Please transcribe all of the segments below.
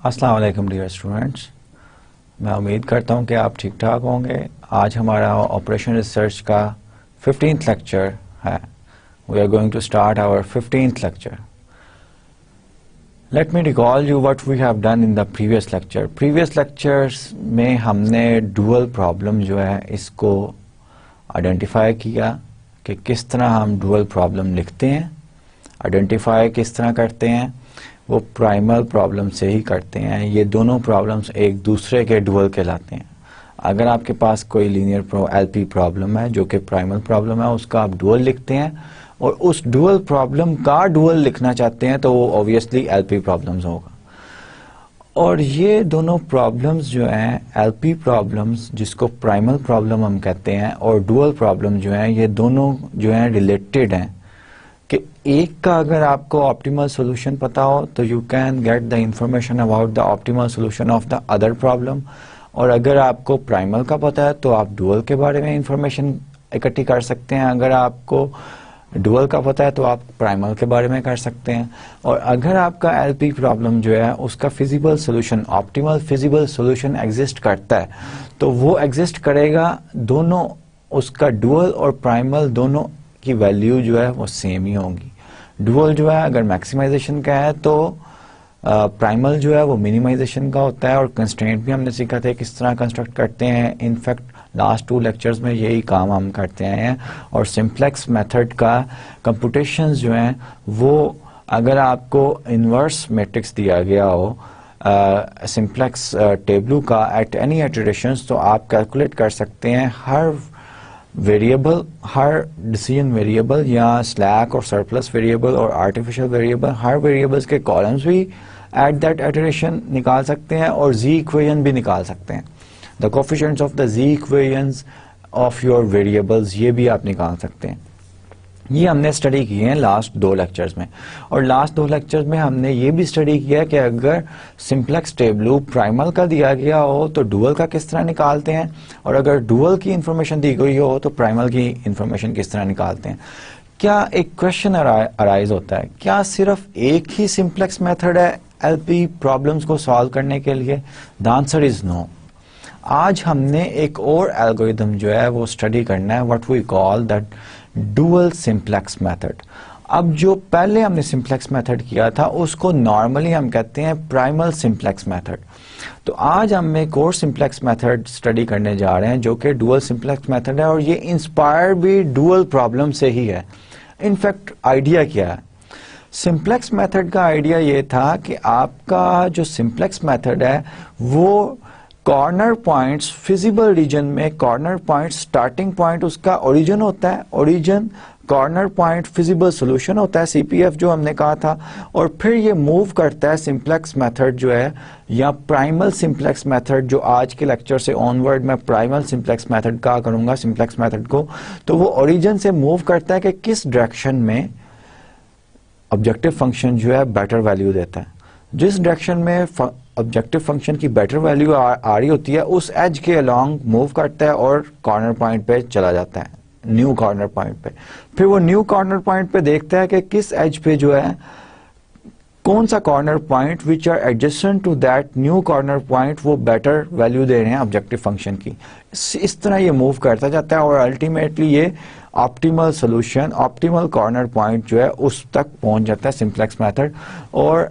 अस्सलाम वालेकुम dear students, मैं उम्मीद करता हूं कि आप ठीक ठाक होंगे। आज हमारा ऑपरेशन रिसर्च का 15th लेक्चर है। We are going to start our 15th lecture. Let me recall you what we have done in the previous lecture. Previous lectures में हमने डुअल प्रॉब्लम जो है इसको आइडेंटिफाई किया कि किस तरह हम डुअल प्रॉब्लम लिखते हैं, आइडेंटिफाई किस तरह करते हैं, वो प्राइमल प्रॉब्लम से ही करते हैं। ये दोनों प्रॉब्लम्स एक दूसरे के डुअल कहलाते हैं। अगर आपके पास कोई लीनियर एलपी प्रॉब्लम है जो कि प्राइमल प्रॉब्लम है, उसका आप डुअल लिखते हैं और उस डुअल प्रॉब्लम का डुअल लिखना चाहते हैं तो वो ऑब्वियसली एलपी प्रॉब्लम्स होगा। और ये दोनों प्रॉब्लम्स जो हैं, एलपी प्रॉब्लम्स जिसको प्राइमल प्रॉब्लम हम कहते हैं और डुअल प्रॉब्लम जो हैं, ये दोनों जो हैं रिलेटेड हैं कि एक का अगर आपको ऑप्टिमल सॉल्यूशन पता हो तो you can get the information about the optimal solution of the other problem, और अगर आपको प्राइमल का पता है तो आप डुअल के बारे में इंफॉर्मेशन इकट्ठी कर सकते हैं। अगर आपको डुअल का पता है तो आप प्राइमल के बारे में कर सकते हैं। और अगर आपका एलपी प्रॉब्लम जो है उसका feasible solution, optimal feasible solution exist करता है तो वो एग्जिस्ट करेगा, दोनों उसका डुअल और प्राइमल दोनों की वैल्यू जो है वो सेम ही होंगी। डुअल जो है अगर मैक्सिमाइजेशन का है तो प्राइमल जो है वो मिनिमाइजेशन का होता है। और कंस्ट्रेंट भी हमने सीखा था किस तरह कंस्ट्रक्ट करते हैं। इनफैक्ट लास्ट 2 लेक्चर्स में यही काम हम करते आए हैं। और सिंप्लेक्स मेथड का कंप्यूटेशंस जो हैं वो अगर आपको इन्वर्स मैट्रिक्स दिया गया हो सिंप्लेक्स टेबलू का एट एनी इटरेशंस, तो आप कैलकुलेट कर सकते हैं हर वेरिएबल, हर डिसीजन वेरिएबल या स्लैक और सरप्लस वेरिएबल और आर्टिफिशियल वेरिएबल, हर वेरिएबल्स के कॉलम्स भी एट दैट इटरेशन निकाल सकते हैं और जी इक्वेशन भी निकाल सकते हैं। The coefficients of the G equations of your variables, ये भी आप निकाल सकते हैं। ये हमने स्टडी की है लास्ट 2 लेक्चर्स में। और लास्ट 2 लेक्चर्स में हमने ये भी स्टडी किया कि अगर सिंप्लेक्स टेबलू प्राइमल का दिया गया हो तो डुअल का किस तरह निकालते हैं, और अगर डुअल की इंफॉर्मेशन दी गई हो तो प्राइमल की इंफॉर्मेशन किस तरह निकालते हैं। क्या एक क्वेश्चन अराइज होता है, क्या सिर्फ एक ही सिंप्लेक्स मेथड है एलपी प्रॉब्लम्स को सॉल्व करने के लिए? The answer is no. आज हमने एक और एल्गोरिथम जो है वो स्टडी करना है, what we call that dual simplex method. अब जो पहले हमने सिंप्लेक्स मेथड किया था उसको नॉर्मली हम कहते हैं प्राइमल सिंप्लेक्स मेथड। तो आज हम एक और सिंप्लेक्स मेथड स्टडी करने जा रहे हैं जो कि डुअल सिंप्लेक्स मेथड है, और ये इंस्पायर भी डुअल प्रॉब्लम से ही है। इनफैक्ट आइडिया क्या है सिंप्लेक्स मेथड का? आइडिया ये था कि आपका जो सिंप्लेक्स मेथड है वो कॉर्नर पॉइंट्स फिजिबल रीजन में, कॉर्नर पॉइंट स्टार्टिंग पॉइंट उसका ओरिजिन होता है, origin corner point feasible solution होता है सीपीएफ जो हमने कहा था, और फिर ये मूव करता है सिंप्लेक्स मेथड जो है या प्राइमल सिंप्लेक्स मेथड, जो आज के लेक्चर से ऑनवर्ड मैं प्राइमल सिंप्लेक्स मेथड कहा करूंगा सिंप्लेक्स मेथड को। तो वो ओरिजिन से मूव करता है कि किस डायरेक्शन में ऑब्जेक्टिव फंक्शन जो है बेटर वैल्यू देता है। जिस डायरेक्शन में ऑब्जेक्टिव फंक्शन की बेटर वैल्यू आ रही होती है उस एज के अलोंग मूव करता है और कॉर्नर पॉइंट पे चला जाता है, न्यू कॉर्नर पॉइंट पे। फिर वो न्यू कॉर्नर पॉइंट पे देखता है कि किस एज पे जो है कौन सा corner point which are adjacent to that new corner point वो बेटर वैल्यू दे रहे हैं ऑब्जेक्टिव फंक्शन की। इस तरह ये मूव करता जाता है और अल्टीमेटली ये optimal solution, optimal corner point जो है उस तक पहुंच जाता है सिंप्लेक्स मेथड। और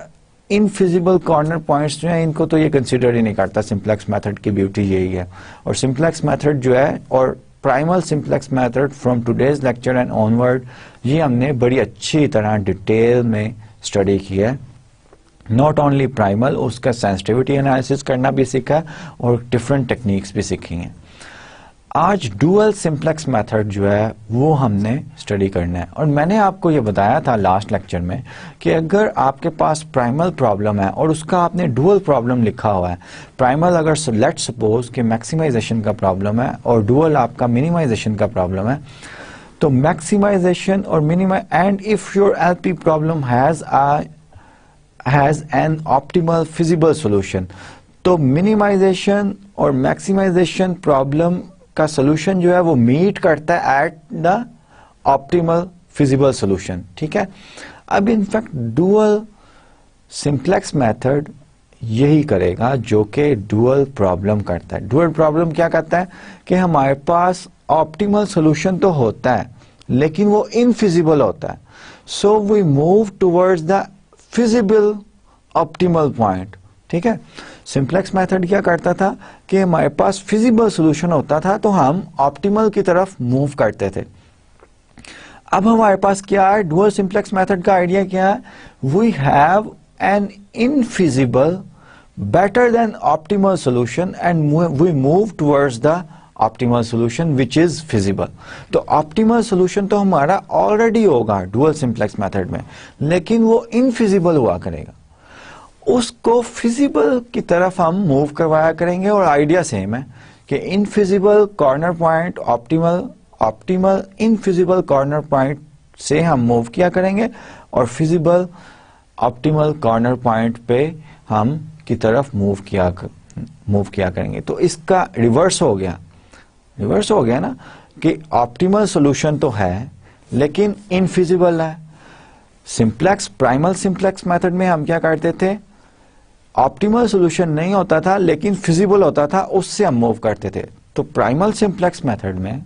इनफिजिबल कॉर्नर पॉइंट्स जो हैं इनको तो ये कंसीडर ही नहीं करता। सिंप्लेक्स मेथड की ब्यूटी यही है। और सिंप्लेक्स मेथड जो है और primal simplex method from today's lecture and onward, ये हमने बड़ी अच्छी तरह डिटेल में स्टडी की है। नॉट ओनली प्राइमल, उसका सेंसिटिविटी एनालिसिस करना भी सीखा है और डिफरेंट टेक्निक्स भी सीखी हैं। आज डुअल सिंप्लेक्स मेथड जो है वो हमने स्टडी करना है। और मैंने आपको ये बताया था लास्ट लेक्चर में कि अगर आपके पास प्राइमल प्रॉब्लम है और उसका आपने डुअल प्रॉब्लम लिखा हुआ है, प्राइमल अगर लेट सपोज कि मैक्सिमाइजेशन का प्रॉब्लम है और डुअल आपका मिनिमाइजेशन का प्रॉब्लम है, तो मैक्सिमाइजेशन और minimise and if your LP problem has an optimal feasible solution, तो मिनिमाइजेशन और मैक्सिमाइजेशन प्रॉब्लम का सॉल्यूशन जो है वो मीट करता है at the optimal feasible solution. ठीक है। अब इनफैक्ट डुअल सिंप्लेक्स मेथड यही करेगा जो कि डुअल प्रॉब्लम करता है। डुअल प्रॉब्लम क्या करता है कि हमारे पास ऑप्टिमल सॉल्यूशन तो होता है लेकिन वो इनफिजिबल होता है। So we move towards the feasible optimal point. ठीक है, सिंप्लेक्स मेथड क्या करता था कि हमारे पास फिजिबल सॉल्यूशन होता था तो हम ऑप्टिमल की तरफ मूव करते थे। अब हमारे पास क्या है, डुअल सिंप्लेक्स मेथड का आइडिया क्या है, we have an infeasible better than optimal solution and we move towards the optimal solution which is feasible। तो optimal solution तो हमारा already होगा dual simplex method में, लेकिन वो infeasible हुआ करेगा, उसको feasible की तरफ हम move करवाया करेंगे। और आइडिया सेम है कि infeasible corner point optimal infeasible corner point से हम move किया करेंगे और feasible optimal corner point पे हम की तरफ मूव किया करेंगे। तो इसका रिवर्स हो गया ना कि ऑप्टिमल सॉल्यूशन तो है लेकिन इनफिजिबल है। प्राइमल सिंप्लेक्स मेथड में हम क्या करते थे, ऑप्टिमल सॉल्यूशन नहीं होता था लेकिन फिजिबल होता था, उससे हम मूव करते थे। तो प्राइमल सिंप्लेक्स मेथड में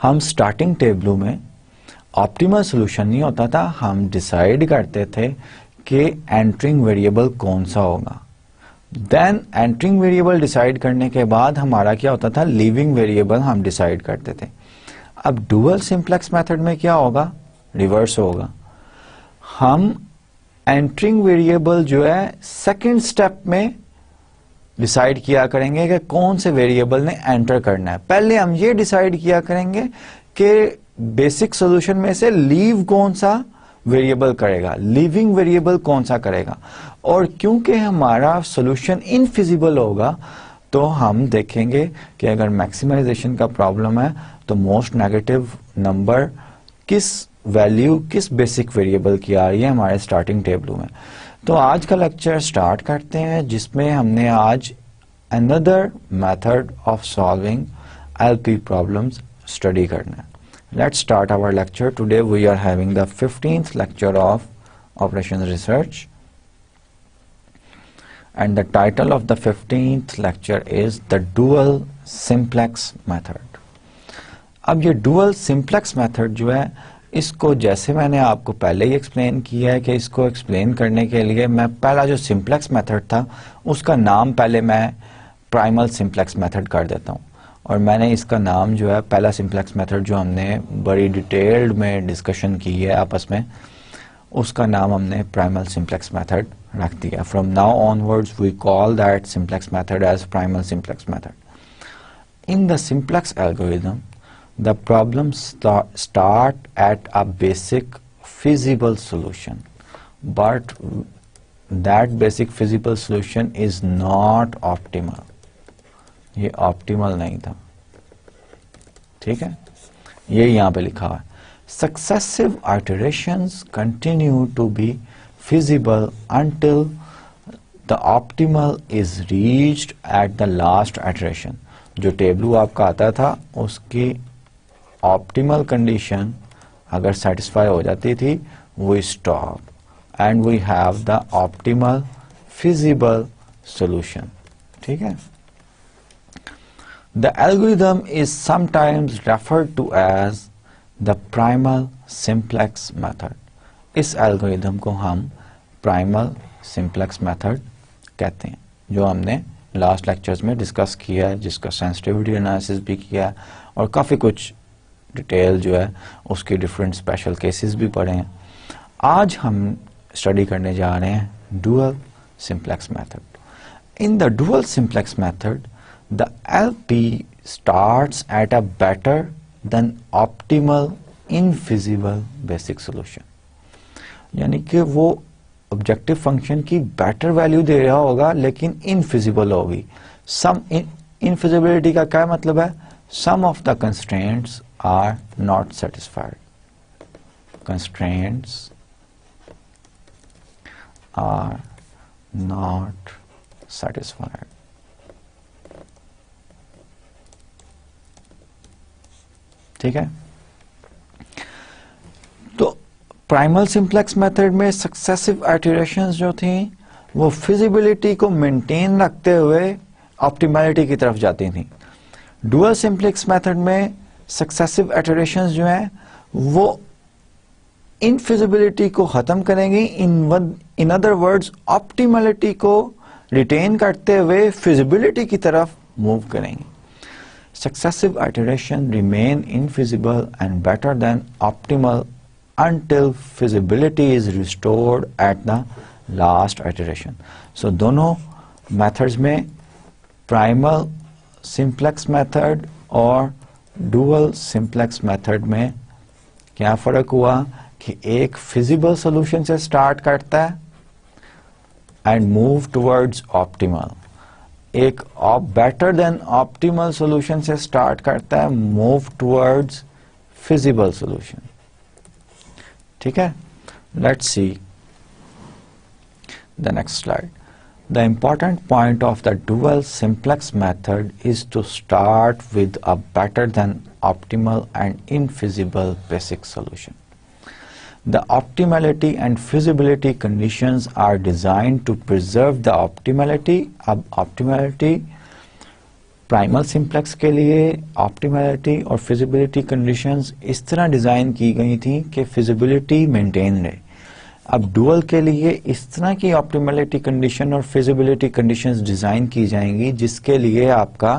हम स्टार्टिंग टेबल में ऑप्टिमल सॉल्यूशन नहीं होता था, हम डिसाइड करते थे कि एंटरिंग वेरिएबल कौन सा होगा। देन एंटरिंग वेरिएबल डिसाइड करने के बाद हमारा क्या होता था, लीविंग वेरिएबल हम डिसाइड करते थे। अब डुअल सिंप्लेक्स मेथड में क्या होगा, रिवर्स होगा। हम एंटरिंग वेरिएबल जो है सेकंड स्टेप में डिसाइड किया करेंगे कि कौन से वेरिएबल ने एंटर करना है। पहले हम ये डिसाइड किया करेंगे कि बेसिक सॉल्यूशन में से लीव कौन सा वेरिएबल करेगा, लीविंग वेरिएबल कौन सा करेगा। और क्योंकि हमारा सॉल्यूशन इनफिजिबल होगा तो हम देखेंगे कि अगर मैक्सिमाइजेशन का प्रॉब्लम है तो मोस्ट नेगेटिव नंबर किस बेसिक वेरिएबल की आ रही है हमारे स्टार्टिंग टेबल में। तो आज का लेक्चर स्टार्ट करते हैं जिसमें हमने आज another method of solving LP problems study करना है। Let's start our lecture. Today we are having the 15th lecture of operations research and the title of the 15th lecture is the dual simplex method। अब ये dual simplex method जो है इसको जैसे मैंने आपको पहले ही एक्सप्लेन किया है कि इसको एक्सप्लेन करने के लिए मैं पहला जो सिंप्लेक्स मेथड था उसका नाम पहले मैं प्राइमल सिंप्लेक्स मेथड कर देता हूँ। और मैंने इसका नाम जो है पहला सिंप्लेक्स मेथड जो हमने बड़ी डिटेल्ड में डिस्कशन की है आपस में, उसका नाम हमने प्राइमल सिंप्लेक्स मेथड रख दिया। From now onwards we call that simplex method as primal simplex method. In the simplex algorithm the problem start at a basic feasible solution but that basic feasible solution is not optimal. ये optimal नहीं था, ठीक है, ये यहां पे लिखा हुआ है। Successive iterations continue to be feasible until the optimal is reached at the last iteration. जो टेबल आपका आता था उसकी ऑप्टिमल कंडीशन अगर सेटिस्फाई हो जाती थी we stop and we have the optimal feasible solution. ठीक है, The algorithm is sometimes referred to as the primal simplex method। इस algorithm को हम primal simplex method कहते हैं, जो हमने लास्ट लेक्चर्स में डिस्कस किया है, जिसका सेंसिटिविटी एनालिसिस भी किया है और काफ़ी कुछ डिटेल जो है उसके डिफरेंट स्पेशल केसेस भी पढ़े हैं। आज हम स्टडी करने जा रहे हैं dual simplex method. In the dual simplex method the LP starts at a better than optimal infeasible basic solution। यानी कि वो ऑब्जेक्टिव फंक्शन की बेटर वैल्यू दे रहा होगा लेकिन इनफिजिबल होगी। सम इनफिजिबिलिटी का क्या मतलब है, some of the constraints are not satisfied. Constraints are not satisfied. ठीक है, तो प्राइमल सिंप्लेक्स मेथड में सक्सेसिव आइटरेशंस जो थी वो फिजिबिलिटी को मेंटेन रखते हुए ऑप्टिमैलिटी की तरफ जाती थी। डुअल सिंप्लेक्स मेथड में सक्सेसिव इटरेशंस जो हैं वो इनफिजिबिलिटी को खत्म करेंगी, इन अदर वर्ड्स ऑप्टिमैलिटी को रिटेन करते हुए फिजिबिलिटी की तरफ मूव करेंगी। Successive iteration remain infeasible and better than optimal until feasibility is restored at the last iteration. So दोनों methods में primal simplex method और dual simplex method में क्या फर्क हुआ कि एक feasible solution से start करता है and move towards optimal, एक बेटर देन ऑप्टिमल सॉल्यूशन से स्टार्ट करता है, मूव टुवर्ड्स फिजिबल सॉल्यूशन। ठीक है, let's see the next slide. The important point of the dual simplex method is to start with a better than optimal and infeasible basic solution. The optimality and feasibility conditions are designed to preserve the optimality. अब optimality primal simplex के लिए optimality और feasibility conditions इस तरह design की गई थी कि feasibility maintain रहे। अब dual के लिए इस तरह की optimality condition और feasibility conditions डिज़ाइन की जाएंगी जिसके लिए आपका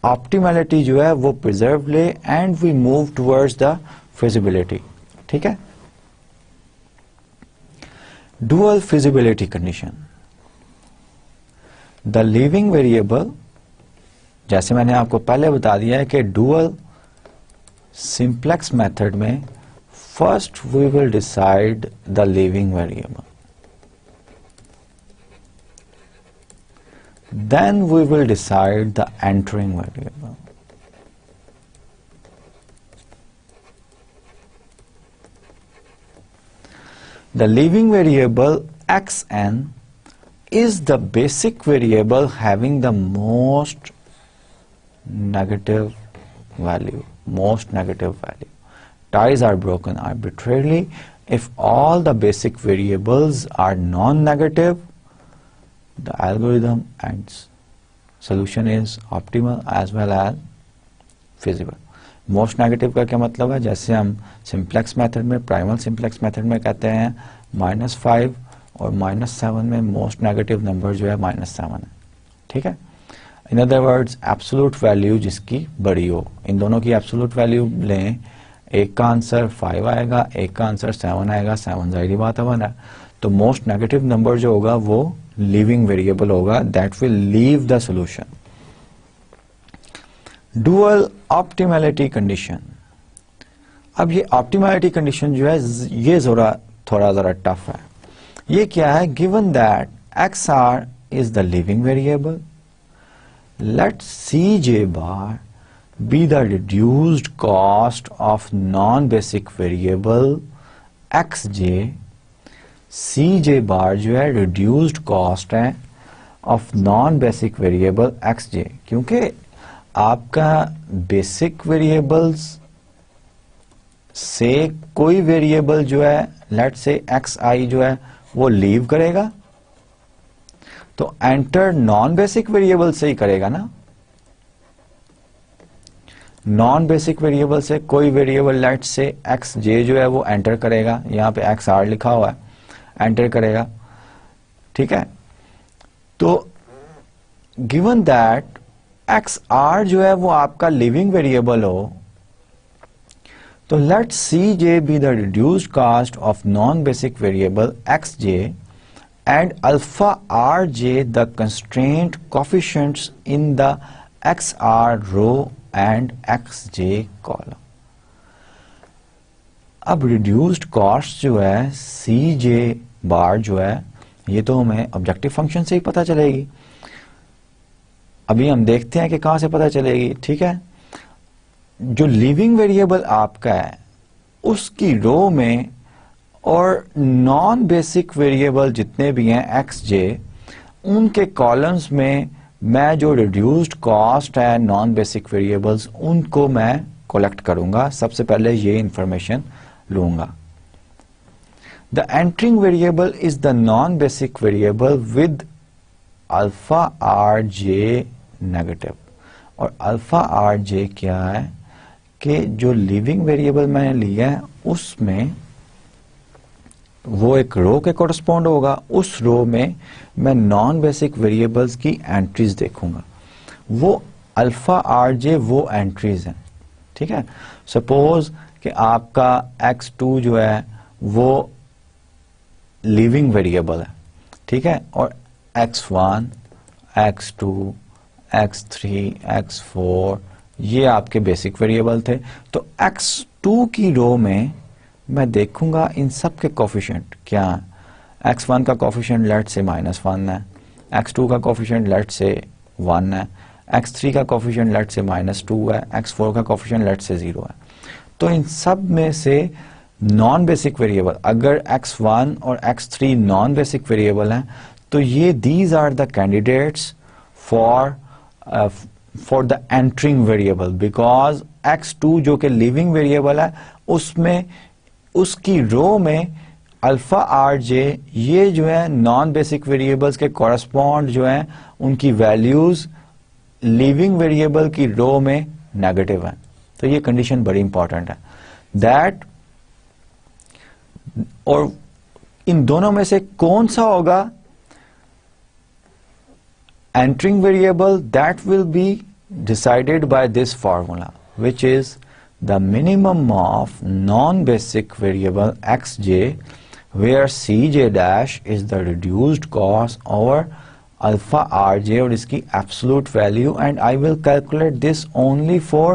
optimality जो है वो preserve ले and we move towards the feasibility। ठीक है, dual feasibility condition. The leaving variable, जैसे मैंने आपको पहले बता दिया है कि डुअल सिंप्लेक्स मेथड में first we will decide the leaving variable, then we will decide the entering variable. The leaving variable xn is the basic variable having the most negative value. Ties are broken arbitrarily. If all the basic variables are non-negative, the algorithm ends. Solution is optimal as well as feasible. Most negative का क्या मतलब है, जैसे हम simplex method में, primal simplex method में कहते हैं -5 और -7 में मोस्ट नेगेटिव नंबर जो है -7 है। ठीक है, in other words absolute value जिसकी बड़ी हो, इन दोनों की एब्सोल्यूट वैल्यू लें, एक का आंसर 5 आएगा, एक का आंसर 7 आएगा, 7 जाहिर बात है 1 है, तो मोस्ट नेगेटिव नंबर जो होगा वो लीविंग वेरिएबल होगा, that will leave the solution. Dual optimality condition. अब ये ऑप्टिमैलिटी कंडीशन जो है ये थोड़ा जरा टफ है। ये क्या है, given that X R is the leaving variable, let C J bar be the reduced cost of non basic variable x J. C J bar जो है रिड्यूस्ड कॉस्ट है of non basic variable x J, क्योंकि आपका basic variables से कोई variable जो है late से एक्स आई जो है वो लीव करेगा, तो एंटर नॉन बेसिक वेरिएबल से ही करेगा ना। नॉन बेसिक वेरिएबल से कोई वेरिएबल लेट से एक्स जे जो है वो एंटर करेगा, यहां पे एक्स आर लिखा हुआ है, एंटर करेगा। ठीक है, तो गिवन दैट एक्स आर जो है वो आपका लिविंग वेरिएबल हो, तो let C j be the reduced cost of non basic variable x j and alpha r j the constraint coefficients in the x r row and x j column. अब reduced cost जो है सी जे bar जो है ये तो हमें objective function से ही पता चलेगी। अभी हम देखते हैं कि कहां से पता चलेगी। ठीक है, जो लिविंग वेरिएबल आपका है उसकी रो में और नॉन बेसिक वेरिएबल जितने भी हैं एक्स जे, उनके कॉलम्स में मैं जो रिड्यूस्ड कॉस्ट है नॉन बेसिक वेरिएबल्स उनको मैं कलेक्ट करूंगा। सबसे पहले ये इंफॉर्मेशन लूंगा। The entering variable is the non basic variable with alpha r J negative. और अल्फा आर जे क्या है कि जो लिविंग वेरिएबल मैंने लिया है उसमें वो एक रो के कोरस्पॉन्ड होगा, उस रो में मैं नॉन बेसिक वेरिएबल्स की एंट्रीज देखूंगा, वो अल्फा आर जे वो एंट्रीज हैं। ठीक है, सपोज कि आपका x2 जो है वो लिविंग वेरिएबल है, ठीक है, और x1, x2, x3, x4 ये आपके बेसिक वेरिएबल थे। तो x2 की रो में मैं देखूंगा इन सब के कोफिशिएंट क्या है। x1 का कोफिशिएंट लेट से -1 है, x2 का कोफिशिएंट लेट से 1 है, x3 का कोफिशिएंट लेट से -2 है, x4 का कोफिशिएंट लेट से 0 है। तो इन सब में से नॉन बेसिक वेरिएबल, अगर x1 और x3 नॉन बेसिक वेरिएबल हैं तो ये these are the candidates for the entering variable, because x2 जो कि लिविंग वेरिएबल है उसमें उसकी रो में अल्फा आर जे ये जो है नॉन बेसिक वेरिएबल्स के कॉरस्पॉन्ड जो है उनकी वैल्यूज लिविंग वेरिएबल की रो में नेगेटिव है। तो ये कंडीशन बड़ी इंपॉर्टेंट है दैट, और इन दोनों में से कौन सा होगा entering variable, that will be decided by this formula, which is the minimum of non-basic variable xj where cj dash is the reduced cost over alpha rj और इसकी absolute value, and I will calculate this only for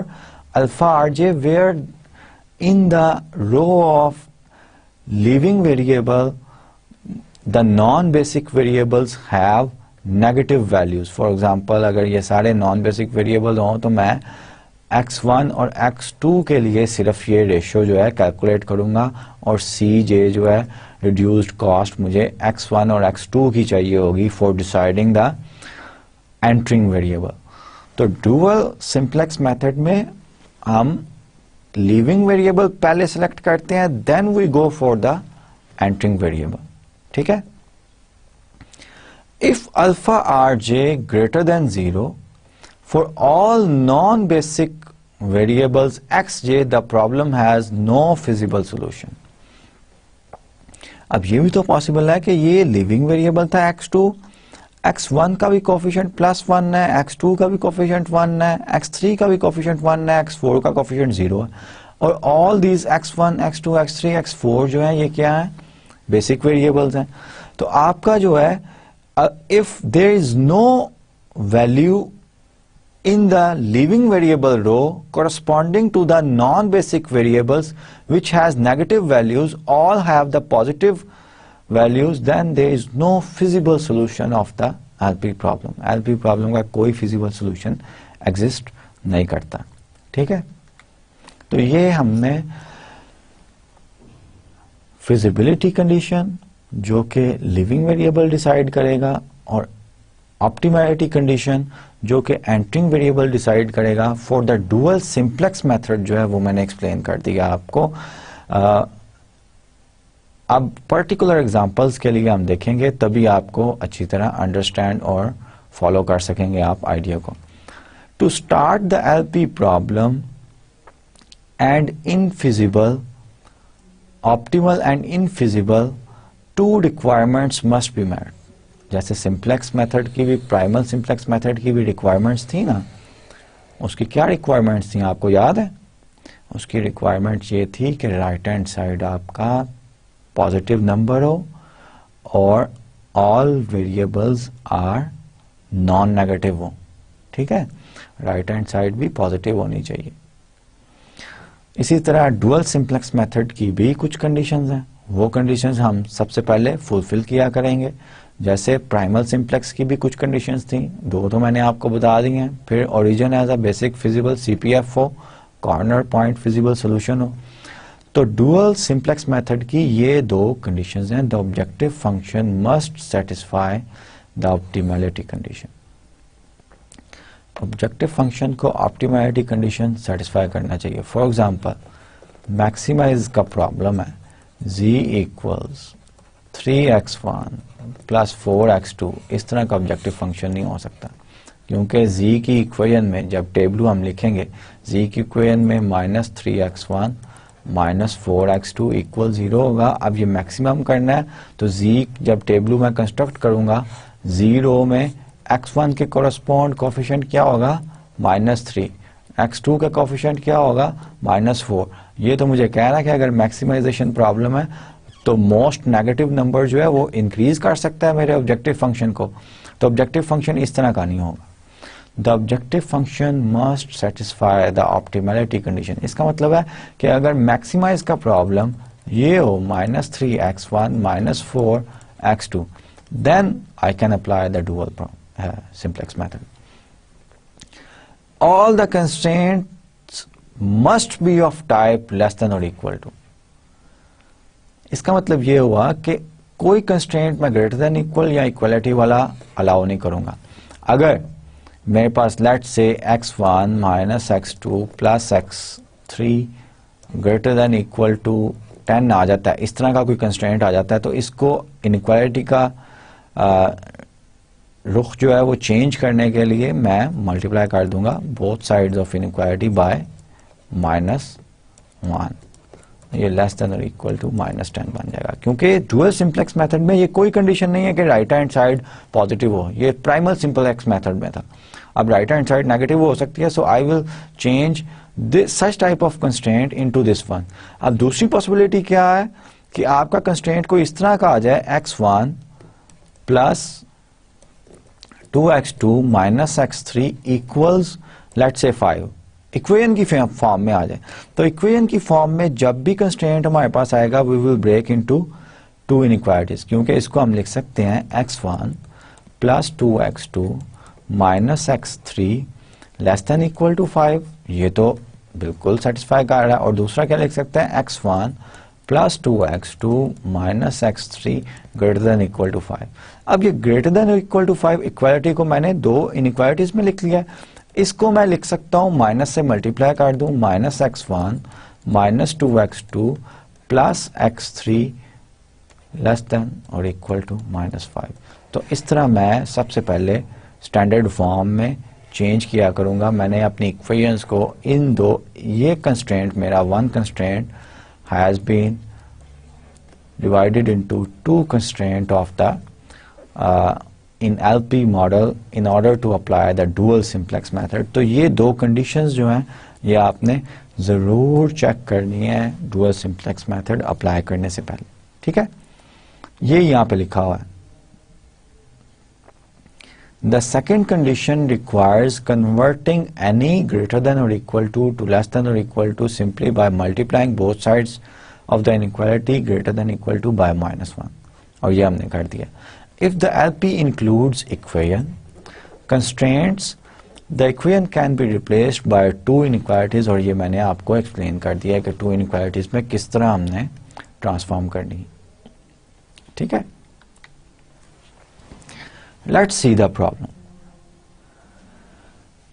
alpha rj where in the row of living variable the non-basic variables have negative values. For example अगर ये सारे non basic variable हों तो मैं x1 और x2 के लिए सिर्फ ये रेशियो जो है कैलकुलेट करूंगा, और cj जो है रिड्यूस्ड कॉस्ट मुझे x1 और x2 की चाहिए होगी for deciding the entering variable. तो डुअल सिंप्लेक्स मेथड में हम लिविंग वेरिएबल पहले सेलेक्ट करते हैं, then we go for the entering variable. ठीक है, if alpha rj greater than 0 for all non-basic variables xj the problem has no feasible solution। अब ये भी तो पॉसिबल है कि ये लिविंग वेरिएबल था x2, x1 का भी कोफिशिएंट +1 है, x2 का भी कोफिशिएंट 1 है, x3 का भी कोफिशिएंट 1 है, x4 का कोफिशिएंट 0 है, और all these x1, x2, x3, x4 जो है ये क्या है, बेसिक वेरिएबल्स हैं। तो आपका जो है if there is no value in the living variable row corresponding to the non-basic variables which has negative values, all have the positive values, then there is no feasible solution of the LP problem। LP problem का कोई feasible solution exist नहीं करता। ठीक है, तो ये हमने feasibility condition जो कि लिविंग वेरिएबल डिसाइड करेगा, और ऑप्टिमैलिटी कंडीशन जो कि एंटरिंग वेरिएबल डिसाइड करेगा for the dual simplex method जो है वो मैंने एक्सप्लेन कर दिया आपको। अब पर्टिकुलर एग्जांपल्स के लिए हम देखेंगे, तभी आपको अच्छी तरह अंडरस्टैंड और फॉलो कर सकेंगे आप आइडिया को। To start the LP problem and infeasible, optimal and infeasible two requirements must be met. जैसे सिंप्लेक्स मेथड की भी, प्राइमल सिंप्लेक्स मेथड की भी रिक्वायरमेंट्स थी ना, उसकी क्या रिक्वायरमेंट्स थी आपको याद है? उसकी रिक्वायरमेंट ये थी कि राइट हैंड साइड आपका पॉजिटिव नंबर हो और all variables are non negative हो। ठीक है, राइट हैंड साइड भी पॉजिटिव होनी चाहिए। इसी तरह डुअल सिंप्लेक्स मेथड की भी कुछ कंडीशंस हैं, वो कंडीशंस हम सबसे पहले फुलफिल किया करेंगे। जैसे प्राइमल सिंप्लेक्स की भी कुछ कंडीशंस थी, दो तो मैंने आपको बता दी हैं। फिर origin as a basic feasible CPF हो, कॉर्नर पॉइंट फिजिबल सोल्यूशन हो। तो डुअल सिंप्लेक्स मेथड की ये दो कंडीशंस हैं। The objective function must satisfy the optimality condition. Objective function को ऑप्टिमैलिटी कंडीशन सेटिस्फाई करना चाहिए। फॉर एग्जांपल मैक्सिमाइज का प्रॉब्लम है, z equals 3x1 plus 4x2 इस तरह का ऑब्जेक्टिव फंक्शन नहीं हो सकता, क्योंकि z की इक्वेशन में जब टेबल हम लिखेंगे z की इक्वेशन में -3x1 -4x2 इक्वल 0 होगा। अब ये मैक्सिमम करना है तो z जब टेबल में कंस्ट्रक्ट करूंगा 0 में x1 के कोरस्पॉन्ड कोफिशिएंट क्या होगा -3, x2 का कोफिशिएंट क्या होगा -4। ये तो मुझे कह रहा है कि अगर मैक्सिमाइजेशन प्रॉब्लम है तो मोस्ट नेगेटिव नंबर जो है वो इंक्रीज कर सकता है मेरे ऑब्जेक्टिव फंक्शन को, तो ऑब्जेक्टिव फंक्शन इस तरह का नहीं होगा। The objective function must satisfy the optimality condition. इसका मतलब है कि अगर मैक्सिमाइज का प्रॉब्लम ये हो -3x1 -4x2, then I can apply the dual simplex method. All the constraints must be of type less than or equal to। इसका मतलब ये हुआ कि कोई कंस्ट्रेंट मैं ग्रेटर देन इक्वल या इक्वलिटी वाला अलाउ नहीं करूंगा। अगर मेरे पास let say x1 -x2 plus x3 greater than equal to 10 आ जाता है, इस तरह का कोई कंस्ट्रेंट आ जाता है, तो इसको इनइक्वालिटी का रुख जो है वो चेंज करने के लिए मैं मल्टीप्लाई कर दूंगा both sides of inequality by -1, ये लेस देन और इक्वल टू -10 बन जाएगा। क्योंकि डुअल सिंप्लेक्स मेथड में ये कोई कंडीशन नहीं है कि राइट हैंड साइड पॉजिटिव हो, ये प्राइमल सिंप्लेक्स मेथड में था। अब राइट हैंड साइड नेगेटिव हो सकती है, so I will change such type of constraint into this one. अब दूसरी पॉसिबिलिटी क्या है कि आपका कंस्ट्रेंट कोई इस तरह का आ जाए x1 plus 2x2 -x3 equals let's say 5, equation की फॉर्म में आ जाए। तो इक्वेशन की फॉर्म में जब भी कंस्ट्रेंट हमारे पास आएगा we will break into two inequalities, क्योंकि इसको हम लिख सकते हैं x1 plus 2x2 -x3 less than equal to 5, ये तो बिल्कुल सेटिस्फाई कर रहा है। और दूसरा क्या लिख सकते हैं x1 plus 2x2 -x3 greater than equal to 5। अब ये greater than equal to 5 equality को मैंने दो इनइक्वालिटीज में लिख लिया, इसको मैं लिख सकता हूं माइनस से मल्टीप्लाई कर दूं -x1 -2x2 plus x3 less than और इक्वल टू -5। तो इस तरह मैं सबसे पहले स्टैंडर्ड फॉर्म में चेंज किया करूंगा। मैंने अपनी इक्वेशंस को इन दो, ये कंस्ट्रेंट मेरा one constraint has been divided into two constraints of the in LP model in order to apply the dual simplex method। तो ये दो conditions जो हैं ये आपने जरूर चेक करनी है dual simplex method अप्लाई करने से पहले, ठीक है। ये यहाँ पे लिखा हुआ है The second condition requires converting any greater than or equal to less than or equal to simply by multiplying both sides of the inequality greater than equal to by -1, और ये हमने कर दिया। If the LP includes equation constraints, the equation can be replaced by two inequalities, और ये मैंने आपको explain कर दिया है कि two inequalities में किस तरह हमने ट्रांसफॉर्म करनी, ठीक है। Let's see the problem।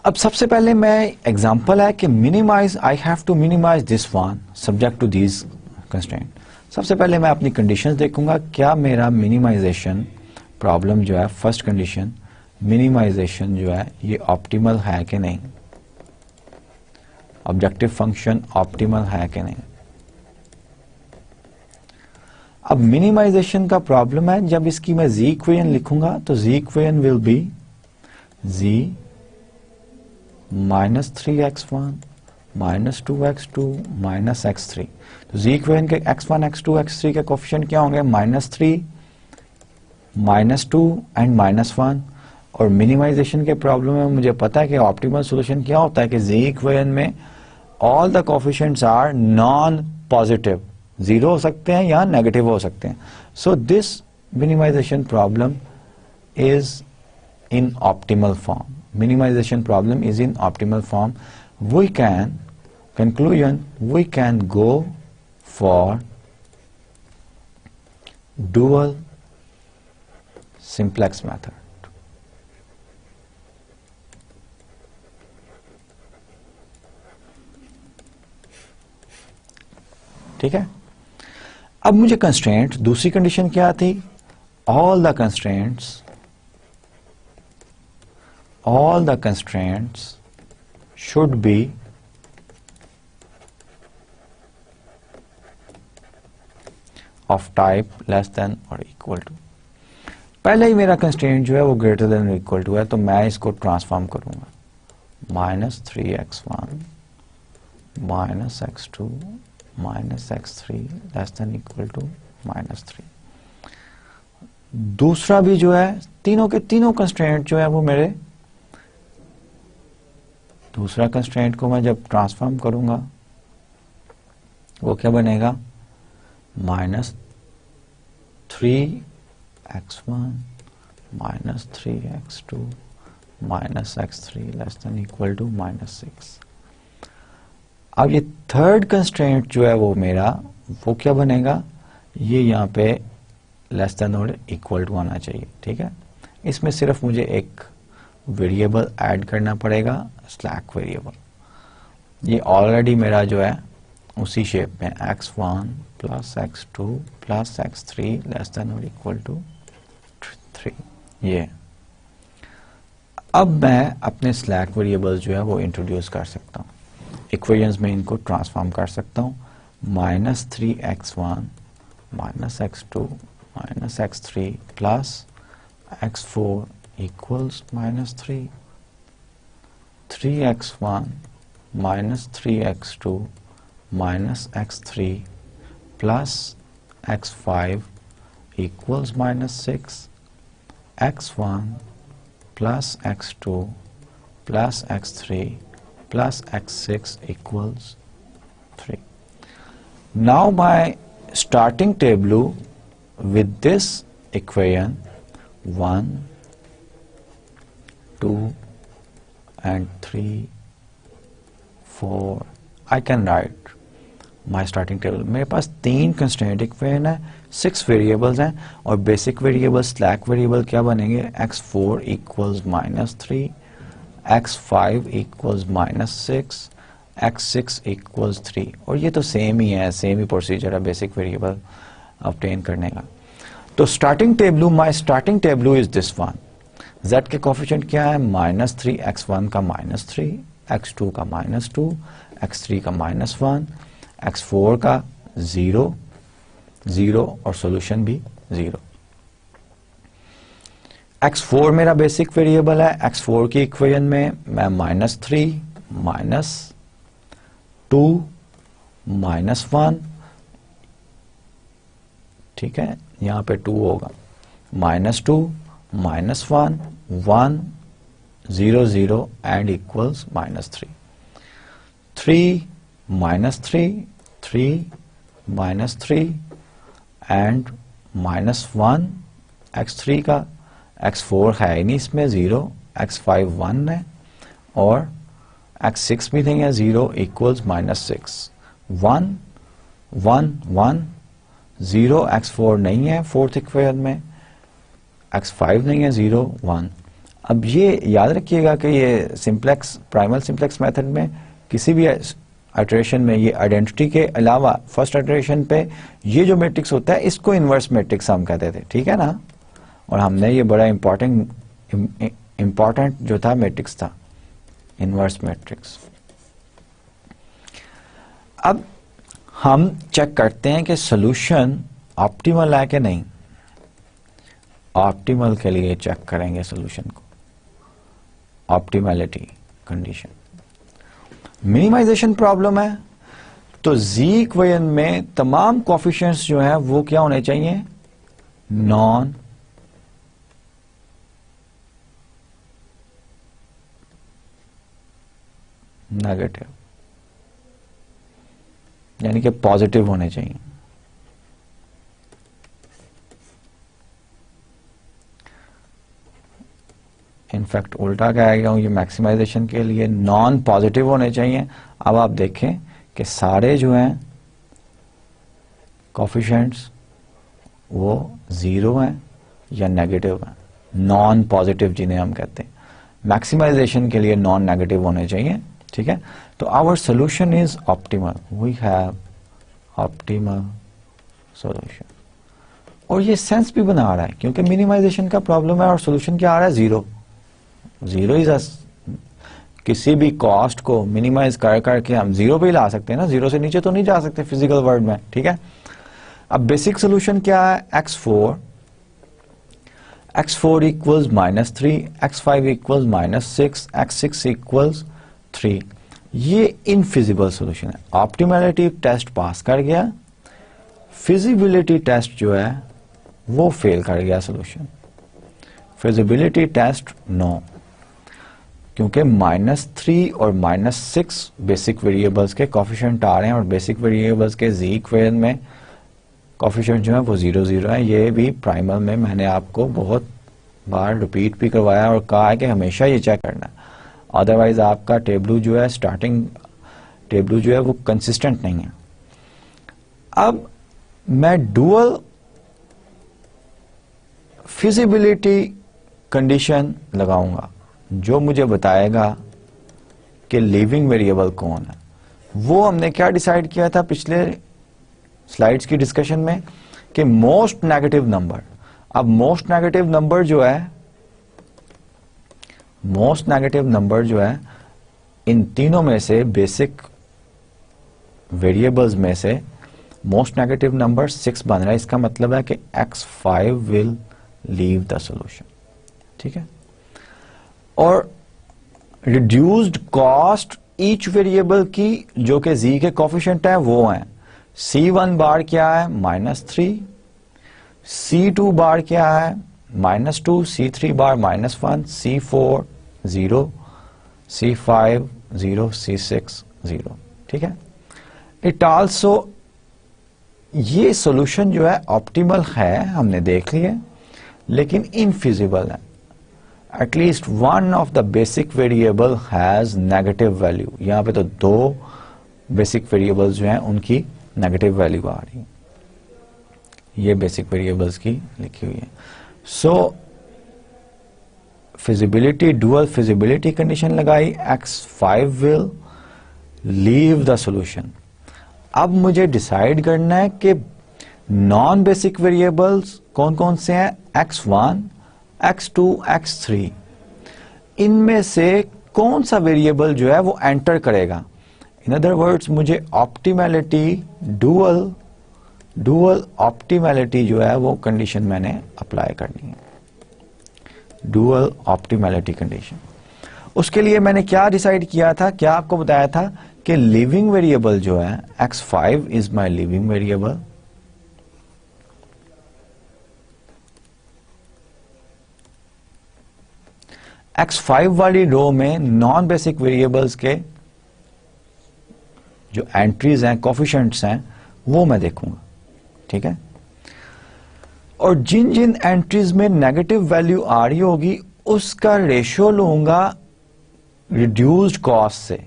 अब सबसे पहले मैं एग्जांपल है कि minimize, I have to minimize this one subject to this constraint. सबसे पहले मैं अपनी कंडीशंस देखूंगा, क्या मेरा मिनिमाइजेशन प्रॉब्लम जो है, फर्स्ट कंडीशन मिनिमाइजेशन जो है ये ऑप्टिमल है कि नहीं, ऑब्जेक्टिव फंक्शन ऑप्टिमल है कि नहीं। अब मिनिमाइजेशन का प्रॉब्लम है, जब इसकी मैं z इक्वेशन लिखूंगा तो z equation will be z -3x1 -2x2 -x3। तो z इक्वेशन के x1 x2 x3 के कोफिशिएंट क्या होंगे, -3 -2 एंड -1। और मिनिमाइजेशन के प्रॉब्लम में मुझे पता है कि ऑप्टिमल सॉल्यूशन क्या होता है कि z इक्वेशन में all the coefficients are non positive, zero हो सकते हैं या नेगेटिव हो सकते हैं। So this minimization problem is in optimal form, minimization problem is in optimal form. We can conclusion, we can go for dual simplex method. ठीक है। अब मुझे कंस्ट्रेंट, दूसरी कंडीशन क्या थी, all the constraints should be of type less than or equal to। पहले ही मेरा constraint जो है वो ग्रेटर देन और इक्वल टू है, तो मैं इसको ट्रांसफॉर्म करूंगा, -3x1 -x2 -x3 less than equal to -3। दूसरा भी जो है, तीनों के तीनों कंस्ट्रेंट जो है वो मेरे, दूसरा कंस्ट्रेंट को मैं जब ट्रांसफॉर्म करूंगा वो क्या बनेगा, -3x1 -3x2 -x3 less than equal to -6। अब ये थर्ड कंस्ट्रेंट जो है वो मेरा, वो क्या बनेगा, ये यहाँ पे लेस देन और इक्वल टू आना चाहिए। ठीक है, इसमें सिर्फ मुझे एक वेरिएबल ऐड करना पड़ेगा, स्लैक वेरिएबल। ये ऑलरेडी मेरा जो है उसी शेप में x1 plus x2 plus x3 less than और इक्वल टू 3। ये अब मैं अपने स्लैक वेरिएबल जो है वो इंट्रोड्यूस कर सकता हूँ, इक्वेशंस में इनको ट्रांसफॉर्म कर सकता हूँ। -3x1 -x2 -x3 plus x4 equals -3, 3x1 -3x2 -x3 plus x5 equals -6, x1 plus x2 plus x3 plus x6 equals 3. Now my starting table with this equation 1, 2 and 3, 4, I can write my starting table. मेरे पास 3 constraint equation है, 6 variables हैं और basic variable slack variable क्या बनेंगे, x4 equals -3, x5 equals -6, x6 equals 3। और ये तो same ही है, सेम ही प्रोसीजर है बेसिक वेरिएबल ऑब्टेन करने का। तो starting table, my starting table is this one. z के कोफिशिएंट क्या है, -3, x1 का -3, x2 का -2, x3 का -1, x4 का 0 0 और सॉल्यूशन भी 0। x4 मेरा बेसिक वेरिएबल है, x4 की इक्वेशन में मैं -3 -2 -1, ठीक है, यहां पे 2 होगा, -2 -1 1 0 0 एंड इक्वल्स -3, 3 -3 3 -3 एंड -1 x3 का, x4 है ही नहीं इसमें 0, x5 1 है और x6 भी नहीं है 0 इक्वल्स -6, 1 1 1 0, x4 नहीं है फोर्थ इक्वेशन में, x5 नहीं है 0 1। अब ये याद रखिएगा कि ये सिंप्लेक्स, प्राइमल सिंप्लेक्स मेथड में किसी भी आइटरेशन में ये आइडेंटिटी के अलावा फर्स्ट आइटरेशन पे ये जो मैट्रिक्स होता है इसको इन्वर्स मैट्रिक्स हम कहते थे, ठीक है ना। और हमने ये बड़ा इंपॉर्टेंट जो था मैट्रिक्स था, इन्वर्स मैट्रिक्स। अब हम चेक करते हैं कि सॉल्यूशन ऑप्टिमल है कि नहीं। ऑप्टिमल के लिए चेक करेंगे सॉल्यूशन को, ऑप्टिमैलिटी कंडीशन। मिनिमाइजेशन प्रॉब्लम है तो जी इक्वेशन में तमाम कोफिशिएंट्स जो हैं वो क्या होने चाहिए, नॉन नेगेटिव, यानी कि पॉजिटिव होने चाहिए। इनफैक्ट उल्टा कहा गया हूं, ये मैक्सिमाइजेशन के लिए नॉन पॉजिटिव होने चाहिए। अब आप देखें कि सारे जो हैं कोफिशिएंट्स वो 0 हैं या नेगेटिव हैं, नॉन पॉजिटिव जिन्हें हम कहते हैं। मैक्सिमाइजेशन के लिए नॉन नेगेटिव होने चाहिए, ठीक है। तो our solution is optimal, we have optimal solution. और ये सेंस भी बना रहा है क्योंकि मिनिमाइजेशन का प्रॉब्लम है और सॉल्यूशन क्या आ रहा है, जीरो। जीरो इज किसी भी कॉस्ट को मिनिमाइज कर करके हम जीरो पे ही ला सकते हैं ना, जीरो से नीचे तो नहीं जा सकते फिजिकल वर्ल्ड में, ठीक है। अब बेसिक सोल्यूशन क्या है, x4 equals -3, x5 equals -6, x6 equals 3। ये इनफिजिबल सोल्यूशन है। ऑप्टिमैलिटी टेस्ट पास कर गया, फिजिबिलिटी टेस्ट जो है वो फेल कर गया सोल्यूशन। फिजिबिलिटी टेस्ट नो, क्योंकि -3 और -6 बेसिक वेरिएबल्स के कोफिशिएंट आ रहे हैं और बेसिक वेरिएबल्स के जी इक्वेशन में कोफिशिएंट जो है वो 0 0 है। ये भी प्राइमल में मैंने आपको बहुत बार रिपीट भी करवाया और कहा है कि हमेशा ये चेक करना, अदरवाइज आपका टेबलू जो है, स्टार्टिंग टेबलू जो है वो कंसिस्टेंट नहीं है। अब मैं डुअल फिजिबिलिटी कंडीशन लगाऊंगा जो मुझे बताएगा कि लिविंग वेरिएबल कौन है। वो हमने क्या डिसाइड किया था पिछले स्लाइड्स की डिस्कशन में कि मोस्ट नेगेटिव नंबर। अब मोस्ट नेगेटिव नंबर जो है इन तीनों में से, बेसिक वेरिएबल्स में से मोस्ट नेगेटिव नंबर 6 बन रहा है। इसका मतलब है कि x5 will leave the solution, ठीक है। और रिड्यूस्ड कॉस्ट ईच वेरिएबल की जो कि z के कोफिशिएंट है वो है, C1 बार क्या है -3, C2 बार क्या है -2, C3 बार -1, C4 0, C5 0, C6 0, ठीक है। इट आल्सो, ये सॉल्यूशन जो है ऑप्टिमल है, हमने देख लिया, लेकिन इनफिजिबल है। At least one of the basic variable has negative value. यहां पे तो 2 बेसिक वेरिएबल्स जो हैं उनकी नेगेटिव वैल्यू आ रही है, ये बेसिक वेरिएबल्स की लिखी हुई है। सो फिजिबिलिटी, डुअल फिजिबिलिटी कंडीशन लगाई, x5 will leave the solution. अब मुझे डिसाइड करना है कि नॉन बेसिक वेरिएबल्स कौन कौन से हैं, x1, x2, x3। इनमें से कौन सा वेरिएबल जो है वो एंटर करेगा। इन अदर वर्ड्स, मुझे ऑप्टिमैलिटी, डुअल ऑप्टिमैलिटी जो है वो कंडीशन मैंने अप्लाई करनी है, डुअल ऑप्टिमैलिटी कंडीशन। उसके लिए मैंने क्या डिसाइड किया था, क्या आपको बताया था कि लिविंग वेरिएबल जो है x5 is my leaving variable, x5 वाली रो में नॉन बेसिक वेरिएबल्स के जो एंट्रीज हैं, कोफिशिएंट्स हैं, वो मैं देखूंगा, ठीक है। और जिन जिन एंट्रीज में नेगेटिव वैल्यू आ रही होगी उसका रेशियो लूंगा रिड्यूस्ड कॉस्ट से,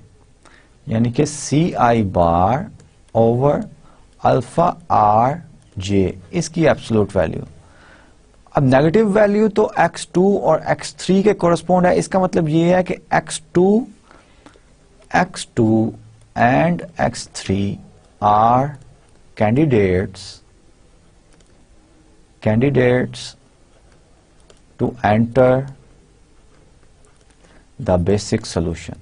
यानी कि CI बार ओवर अल्फा RJ, इसकी एब्सोल्यूट वैल्यू। अब नेगेटिव वैल्यू तो x2 और x3 के कोरस्पोंड है। इसका मतलब ये है कि x2 एंड x3 are candidates to enter the basic solution.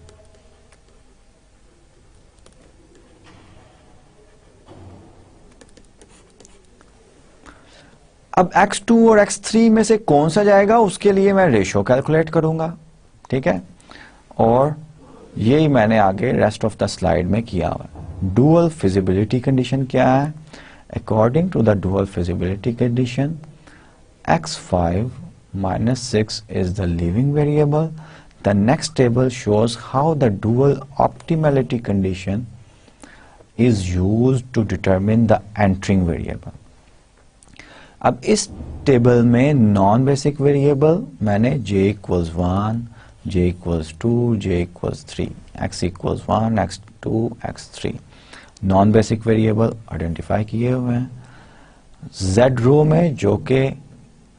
अब x2 और x3 में से कौन सा जाएगा उसके लिए मैं रेशियो कैलकुलेट करूंगा, ठीक है। और यही मैंने आगे रेस्ट ऑफ द स्लाइड में किया हुआ है। डुअल फिजिबिलिटी कंडीशन क्या है, according to the dual feasibility condition x5 minus 6 is the living variable. The next table shows how the dual optimality condition is used to determine the entering variable. अब इस table में non basic variable मैंने j equals 1, j equals 2, j equals 3, x equals 1, x2, x3 non basic variable identify किए हुए हैं। z रो में जो कि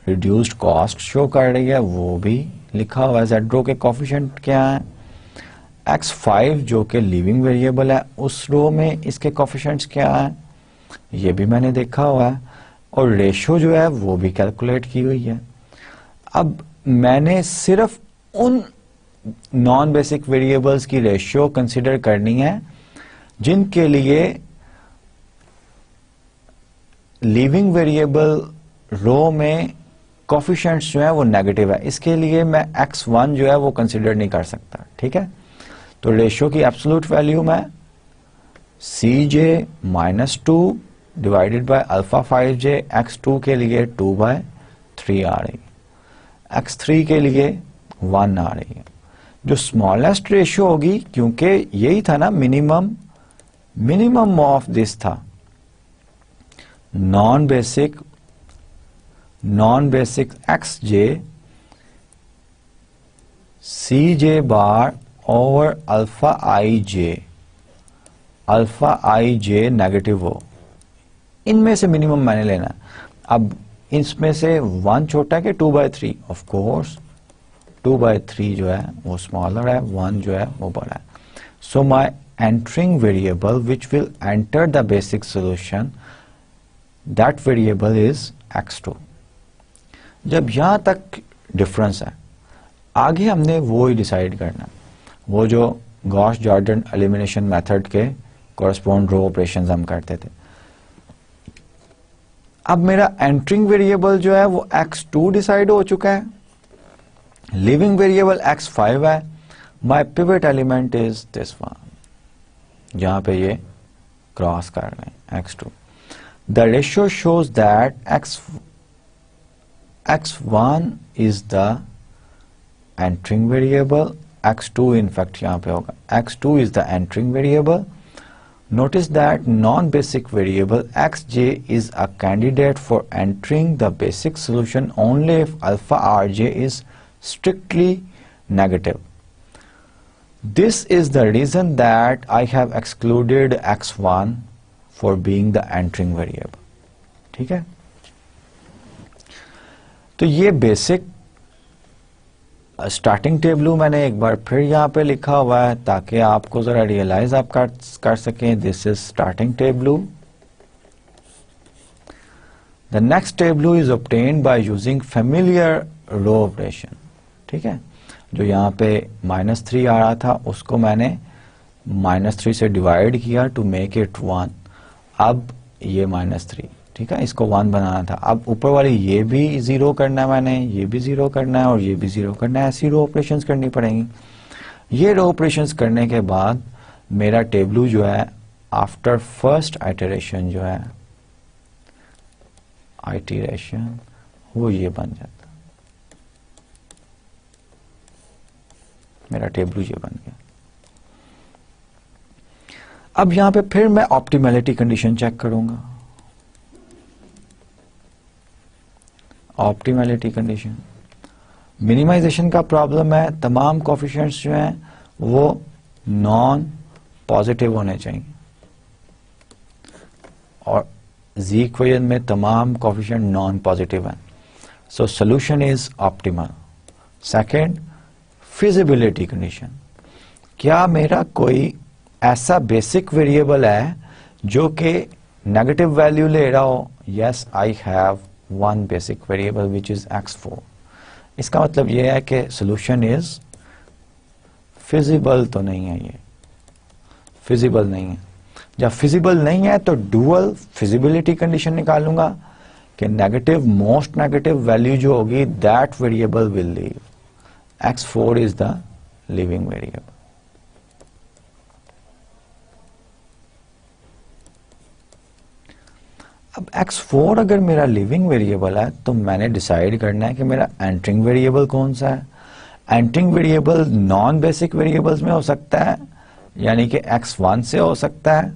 रिड्यूस्ड कॉस्ट शो कर रही है वो भी लिखा हुआ है। z रो के कोफिशिएंट क्या है, x5 जो कि लिविंग वेरिएबल है उस रो में इसके कोफिशिएंट्स क्या है, ये भी मैंने देखा हुआ है, और रेशो जो है वो भी कैलकुलेट की हुई है। अब मैंने सिर्फ उन नॉन बेसिक वेरिएबल्स की रेशियो कंसिडर करनी है जिनके लिए लिविंग वेरिएबल रो में कोफिशिएंट्स जो है वो नेगेटिव है। इसके लिए मैं x1 जो है वो कंसिडर नहीं कर सकता, ठीक है। तो रेशियो की एब्सोल्यूट वैल्यू में cj-2 divided by alpha 5j, x2 के लिए 2/3 आ रही है, x3 के लिए 1 आ रही है। जो स्मॉलेस्ट रेशियो होगी, क्योंकि यही था ना मिनिमम ऑफ दिस था, नॉन बेसिक xj cj बार ओवर अल्फा ij नेगेटिव हो, इनमें से मिनिमम मैंने लेना। अब इसमें से 1 छोटा है कि 2/3, ऑफ कोर्स 2/3 जो है वो स्मॉलर है, 1 जो है वो बड़ा है। So my entering variable which will enter the basic solution, that variable is x2। जब यहां तक डिफरेंस है, आगे हमने वो ही डिसाइड करना, वो जो गॉस जॉर्डन एलिमिनेशन मेथड के कॉरस्पॉन्ड रो ऑपरेशंस हम करते थे। अब मेरा एंटरिंग वेरिएबल जो है वो x2 डिसाइड हो चुका है, लिविंग वेरिएबल x5 है, my pivot element is this one, जहां पे ये क्रॉस कर रहे हैं x2। The ratio shows that x1 is the entering variable, x2 in fact यहाँ पे होगा, x2 is the entering variable. Notice that non-basic variable xj is a candidate for entering the basic solution only if alpha rj is strictly negative. This is the reason that I have excluded x1 for being the entering variable. ठीक है, तो ये basic starting table मैंने एक बार फिर यहाँ पे लिखा हुआ है ताकि आपको जरा रियलाइज आप कर सकें। This is starting table. The next table is obtained by using familiar row operation. ठीक है, जो यहाँ पे -3 आ रहा था उसको मैंने -3 से डिवाइड किया टू मेक इट 1। अब ये -3, ठीक है, इसको 1 बनाना था। अब ऊपर वाली ये भी 0 करना है मैंने, ये भी 0 करना है और ये भी 0 करना है। ऐसी रो ऑपरेशंस करनी पड़ेंगी। ये रो ऑपरेशंस करने के बाद मेरा टेबल जो है आफ्टर फर्स्ट आइटरेशन जो है आइटरेशन वो ये बन जाता, मेरा टेबल ये बन गया। अब यहां पे फिर मैं ऑप्टिमैलिटी कंडीशन चेक करूंगा। ऑप्टिमैलिटी कंडीशन, मिनिमाइजेशन का प्रॉब्लम है, तमाम कोफिशिएंट्स जो हैं वो नॉन पॉजिटिव होने चाहिए और जी इक्वेशन में तमाम कोफिशिएंट नॉन पॉजिटिव हैं। सो solution is optimal. Second, feasibility condition, क्या मेरा कोई ऐसा बेसिक वेरिएबल है जो कि नेगेटिव वैल्यू ले रहा हो? Yes, I have one basic variable which is x4। इसका मतलब यह है कि सॉल्यूशन इज फिजिबल तो नहीं है, ये फिजिबल नहीं है। जब फिजिबल नहीं है तो डुअल फिजिबिलिटी कंडीशन निकालूंगा कि नेगेटिव मोस्ट नेगेटिव वैल्यू जो होगी that variable will leave. x4 is the leaving variable. अब x4 अगर मेरा लिविंग वेरिएबल है तो मैंने डिसाइड करना है कि मेरा एंटरिंग वेरिएबल कौन सा है। Entering variable non basic variables में हो सकता है, यानी कि x1 से हो सकता है,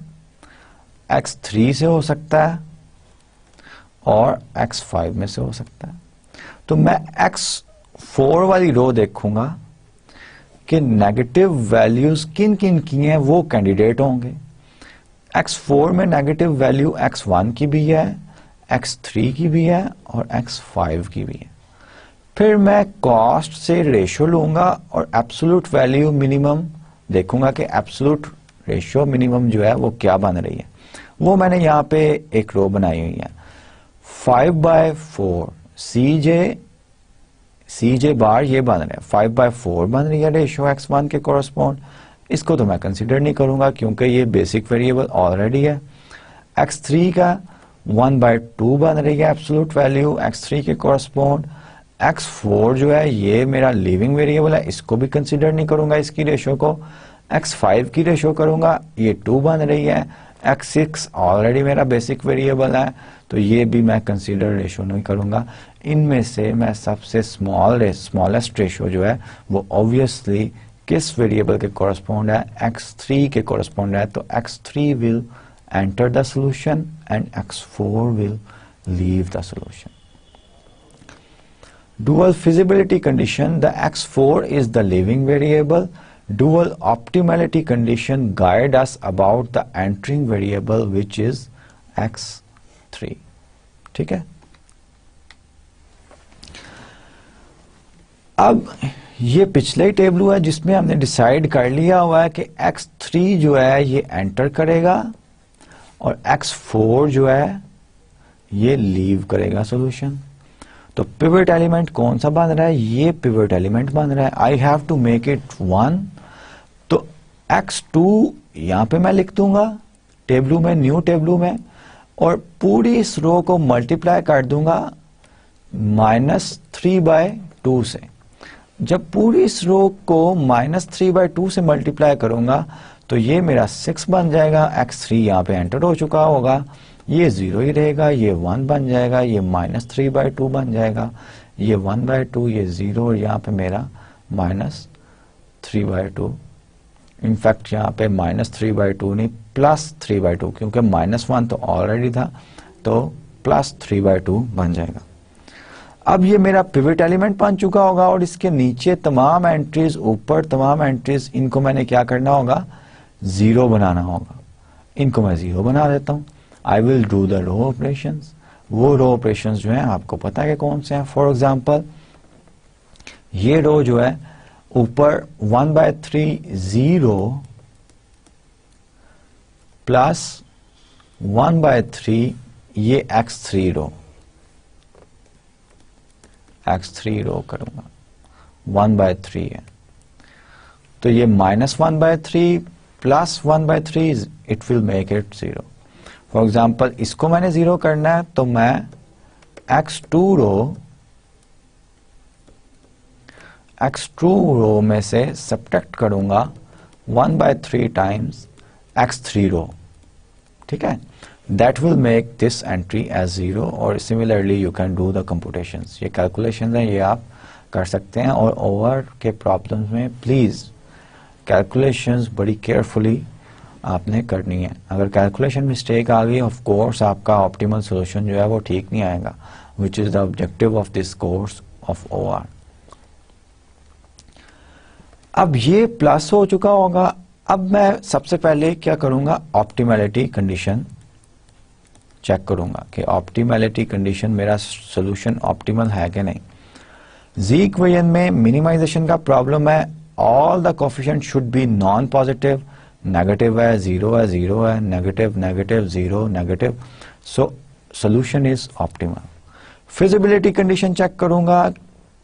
x3 से हो सकता है और x5 में से हो सकता है। तो मैं x4 वाली रो देखूंगा कि नेगेटिव वैल्यूज किन किन की हैं, वो कैंडिडेट होंगे। x4 में नेगेटिव वैल्यू x1 की भी है, x3 की भी है और x5 की भी है। फिर मैं कॉस्ट से रेशियो लूंगा और एब्सोल्यूट वैल्यू मिनिमम देखूंगा कि एब्सोल्यूट रेशियो मिनिमम जो है वो क्या बन रही है। वो मैंने यहाँ पे एक रो बनाई हुई है 5/4 सी जे बार ये बन रहा है 5/4 बन रही है रेशियो x1 के कोरस्पॉन्ड। इसको तो मैं कंसिडर नहीं करूंगा क्योंकि ये बेसिक वेरिएबल ऑलरेडी है। x3 का 1/2 बन रही है एब्सोल्यूट वैल्यू x3 के कोरस्पॉन्ड। x4 जो है ये मेरा लिविंग वेरिएबल है, इसको भी कंसिडर नहीं करूंगा इसकी रेशियो को। x5 की रेशियो करूंगा, ये 2 बन रही है। x6 ऑलरेडी मेरा बेसिक वेरिएबल है तो ये भी मैं कंसिडर रेशियो नहीं करूंगा। इनमें से मैं सबसे स्मॉलेस्ट रेशियो जो है वो ऑब्वियसली किस वेरिएबल के कोरस्पॉन्ड है, x3 के कोरस्पॉन्ड है। तो x3 will enter the solution and x4 will leave the solution. Dual feasibility condition, the x4 is the living variable. Dual optimality condition guide us about the entering variable which is x3. ठीक है। अब ये पिछले ही table है जिसमें हमने decide कर लिया हुआ है कि x3 जो है ये एंटर करेगा और x4 जो है ये लीव करेगा सॉल्यूशन। तो पिवट एलिमेंट कौन सा बन रहा है, ये पिवट एलिमेंट बन रहा है। I have to make it 1। तो x2 यहां पे मैं लिख दूंगा टेबलू में, न्यू टेबलू में, और पूरी इस रो को मल्टीप्लाई कर दूंगा -3/2 से। जब पूरी इस रो को -3/2 से मल्टीप्लाई करूंगा तो ये मेरा 6 बन जाएगा। x3 यहाँ पे एंटर हो चुका होगा, ये 0 ही रहेगा, ये 1 बन जाएगा, ये -3/2 बन जाएगा, ये 1/2, ये 0, और यहाँ पे मेरा -3/2। इनफैक्ट यहाँ पे -3/2 नहीं +3/2 क्योंकि -1 तो ऑलरेडी था तो +3/2 बन जाएगा। अब ये मेरा पिवट एलिमेंट बन चुका होगा और इसके नीचे तमाम एंट्रीज, ऊपर तमाम एंट्रीज, इनको मैंने क्या करना होगा, 0 बनाना होगा। इनको मैं 0 बना देता हूं। I will do the row operations. वो रो ऑपरेशंस जो हैं आपको पता है कि कौन से हैं। फॉर एग्जांपल ये रो जो है ऊपर 1/3 0 प्लस 1/3 ये x3 रो करूंगा, 1/3 है तो ये -1/3 plus 1/3 it will make it 0। For example इसको मैंने 0 करना है तो मैं x2 रो में से सब्ट्रैक्ट करूंगा 1/3 टाइम्स x3 रो। ठीक है, that will make this entry as 0। और similarly you can do the computations. ये कैलकुलेशन है, ये आप कर सकते हैं। और ओवर के प्रॉब्लम्स में प्लीज कैलकुलेशंस बड़ी केयरफुली आपने करनी है। अगर कैलकुलेशन मिस्टेक आ गई ऑफ कोर्स आपका ऑप्टिमल सॉल्यूशन जो है वो ठीक नहीं आएगा, which is the objective of this course of OR। अब ये प्लस हो चुका होगा। अब मैं सबसे पहले क्या करूंगा, ऑप्टिमैलिटी कंडीशन चेक करूंगा कि ऑप्टिमैलिटी कंडीशन मेरा सॉल्यूशन ऑप्टिमल है कि नहीं। जी इक्वेशन में मिनिमाइजेशन का प्रॉब्लम है। All the coefficient should be non positive. Negative है, 0 है, 0 है, negative, negative, 0, negative. So solution is optimal. Feasibility condition check करूंगा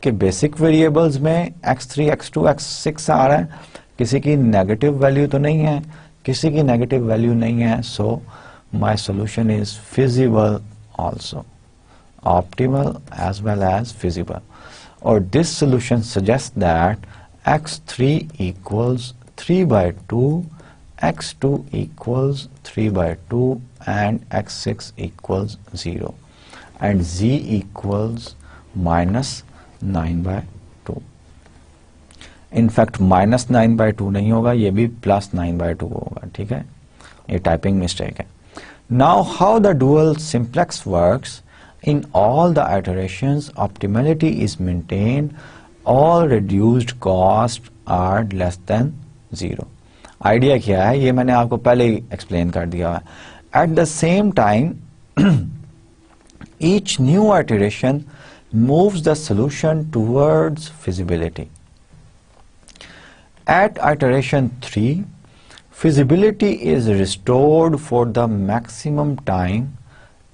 कि बेसिक वेरिएबल्स में x3, x2, x6 आ रहा है, किसी की नेगेटिव वैल्यू तो नहीं है, किसी की नेगेटिव वैल्यू नहीं है। सो my solution is feasible also, optimal as well as feasible. Or this solution suggests that x3 equals 3/2, x2 equals 3/2 and x6 equals 0 and z equals -9/2. In fact -9/2 नहीं होगा, ये भी +9/2 होगा। ठीक है, ये टाइपिंग मिस्टेक है। Now how the dual simplex works, in all the iterations optimality is maintained, all reduced costs are less than 0. Idea क्या है ये मैंने आपको पहले ही एक्सप्लेन कर दिया है। At the same time each new iteration moves the solution towards feasibility. At iteration 3 feasibility is restored for the maximum time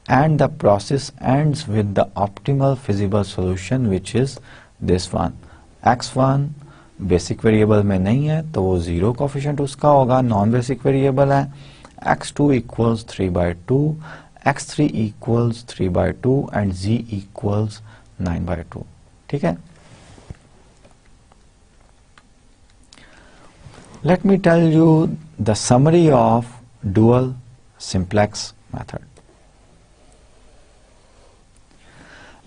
and the process ends with the optimal feasible solution which is this one. x1 basic variable में नहीं है तो वो zero coefficient उसका होगा, non basic variable है. x2 equals 3/2, x3 equals 3/2 and z equals 9/2. ठीक है. Let me tell you the summary of dual simplex method.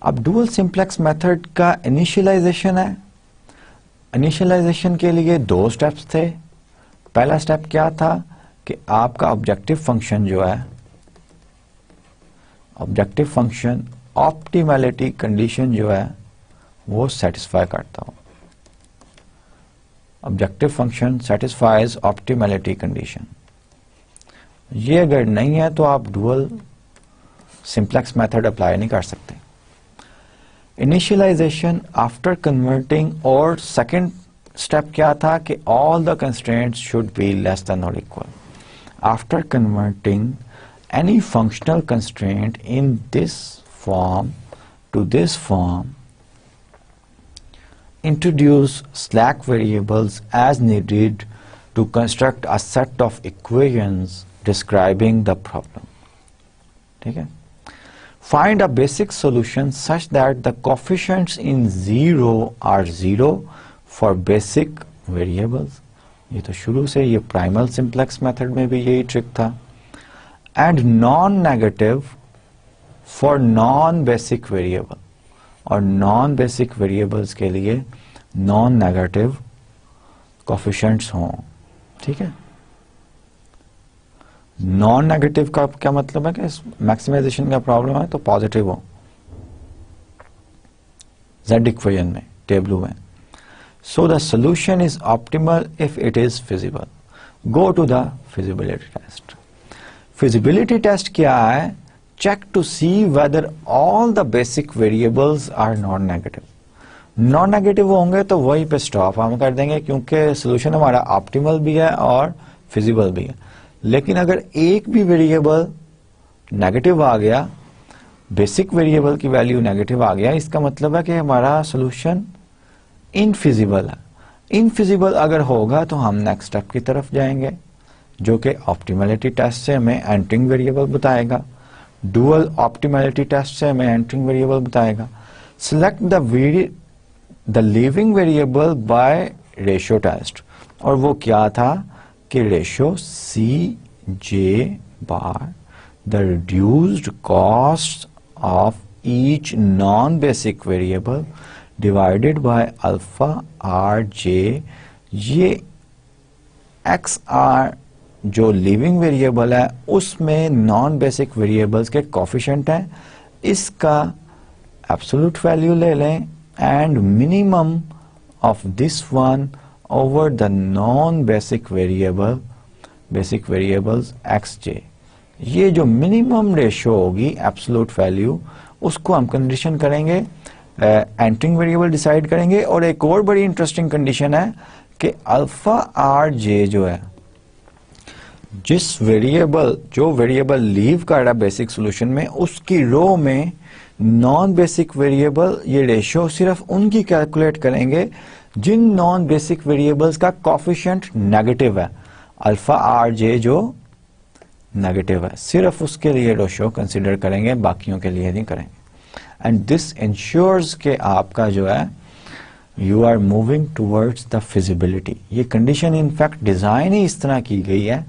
अब डुअल सिंप्लेक्स मेथड का इनिशियलाइजेशन है. इनिशियलाइजेशन के लिए दो स्टेप्स थे. पहला स्टेप क्या था कि आपका ऑब्जेक्टिव फंक्शन जो है, ऑब्जेक्टिव फंक्शन ऑप्टिमैलिटी कंडीशन जो है वो सेटिस्फाई करता हो. Objective function satisfies optimality condition. ये अगर नहीं है तो आप डुअल सिंप्लेक्स मेथड अप्लाई नहीं कर सकते. इनिशियलाइजेशन आफ्टर कन्वर्टिंग, और सेकंड स्टेप क्या था कि all the constraints should be less than और equal. After converting any functional constraint in this form to this form, introduce slack variables as needed to construct a set of equations describing the problem. ठीक है. Find a basic solution such that the coefficients in 0 are 0 for basic variables. ये तो शुरू से ये primal simplex method में भी यही ट्रिक था. And non-negative for non-basic variable. और नॉन बेसिक वेरिएबल्स के लिए नॉन नेगेटिव कोफिशिएंट्स हों. ठीक है. नॉन नेगेटिव का क्या मतलब है कि मैक्सिमाइजेशन का प्रॉब्लम है तो पॉजिटिव हो. जेड इक्वेशन में, टेबल में. So the solution is optimal if it is feasible. Go to the feasibility test. Feasibility test क्या है? Check to see whether all the basic variables are non-negative. Non-negative होंगे तो वहीं पे stop हम कर देंगे क्योंकि सोल्यूशन हमारा ऑप्टिमल भी है और फिजिबल भी है. लेकिन अगर एक भी वेरिएबल नेगेटिव आ गया, बेसिक वेरिएबल की वैल्यू नेगेटिव आ गया, इसका मतलब है कि हमारा सोल्यूशन इनफिजिबल है. इनफिजिबल अगर होगा तो हम नेक्स्ट स्टेप की तरफ जाएंगे जो कि ऑप्टिमैलिटी टेस्ट से हमें एंटरिंग वेरिएबल बताएगा. डुअल ऑप्टिमैलिटी टेस्ट से हमें एंटरिंग वेरिएबल बताएगा. Select the leaving variable by ratio test, और वो क्या था कि ratio c J bar the reduced cost of each non basic variable divided by alpha r j. ये एक्स आर जो लिविंग वेरिएबल है उसमें नॉन बेसिक वेरिएबल्स के कोफिशिएंट हैं. इसका एब्सोल्यूट वैल्यू ले लें and minimum of this one over the non basic variables x जे. ये जो मिनिमम रेशियो होगी एब्सोल्यूट वैल्यू, उसको हम कंडीशन करेंगे, एंटरिंग वेरिएबल डिसाइड करेंगे. और एक और बड़ी इंटरेस्टिंग कंडीशन है कि अल्फा आर जे जो है, जिस वेरिएबल जो वेरिएबल लीव कर रहा है बेसिक सॉल्यूशन में, उसकी रो में नॉन बेसिक वेरिएबल, ये रेशियो सिर्फ उनकी कैलकुलेट करेंगे जिन नॉन बेसिक वेरिएबल्स का कोफिशिएंट नेगेटिव है. अल्फा आर जे जो नेगेटिव है, सिर्फ उसके लिए रेशियो कंसीडर करेंगे, बाकियों के लिए नहीं करेंगे. एंड दिस इंश्योर्स के आपका जो है you are moving towards the feasibility. ये कंडीशन इनफैक्ट डिजाइन ही इस तरह की गई है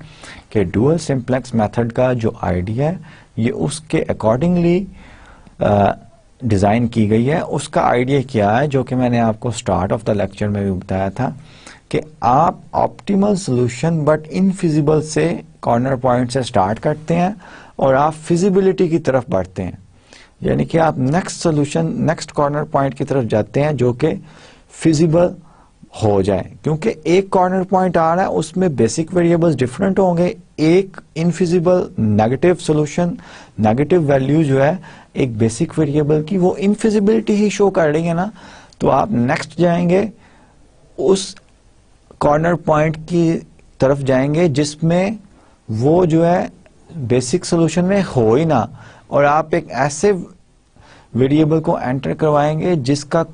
कि डुअल सिंप्लेक्स मेथड का जो आइडिया है ये उसके अकॉर्डिंगली डिजाइन की गई है. उसका आइडिया क्या है, जो कि मैंने आपको स्टार्ट ऑफ द लेक्चर में भी बताया था कि आप ऑप्टिमल सॉल्यूशन बट इनफिजिबल से कॉर्नर पॉइंट से स्टार्ट करते हैं और आप फिजिबिलिटी की तरफ बढ़ते हैं. यानी कि आप next solution, next corner point की तरफ जाते हैं जो कि फिजिबल हो जाए. क्योंकि एक कॉर्नर पॉइंट आ रहा है उसमें बेसिक वेरिएबल्स डिफरेंट होंगे. एक infeasible negative solution, negative value जो है एक बेसिक वेरिएबल की, वो इनफिजिबिलिटी ही शो कर रही है ना. तो आप नेक्स्ट जाएंगे उस कॉर्नर पॉइंट की तरफ जाएंगे जिसमें वो जो है बेसिक सोल्यूशन में हो ही ना, और आप एक ऐसे वेरिएबल को एंटर करवाएंगे जिसका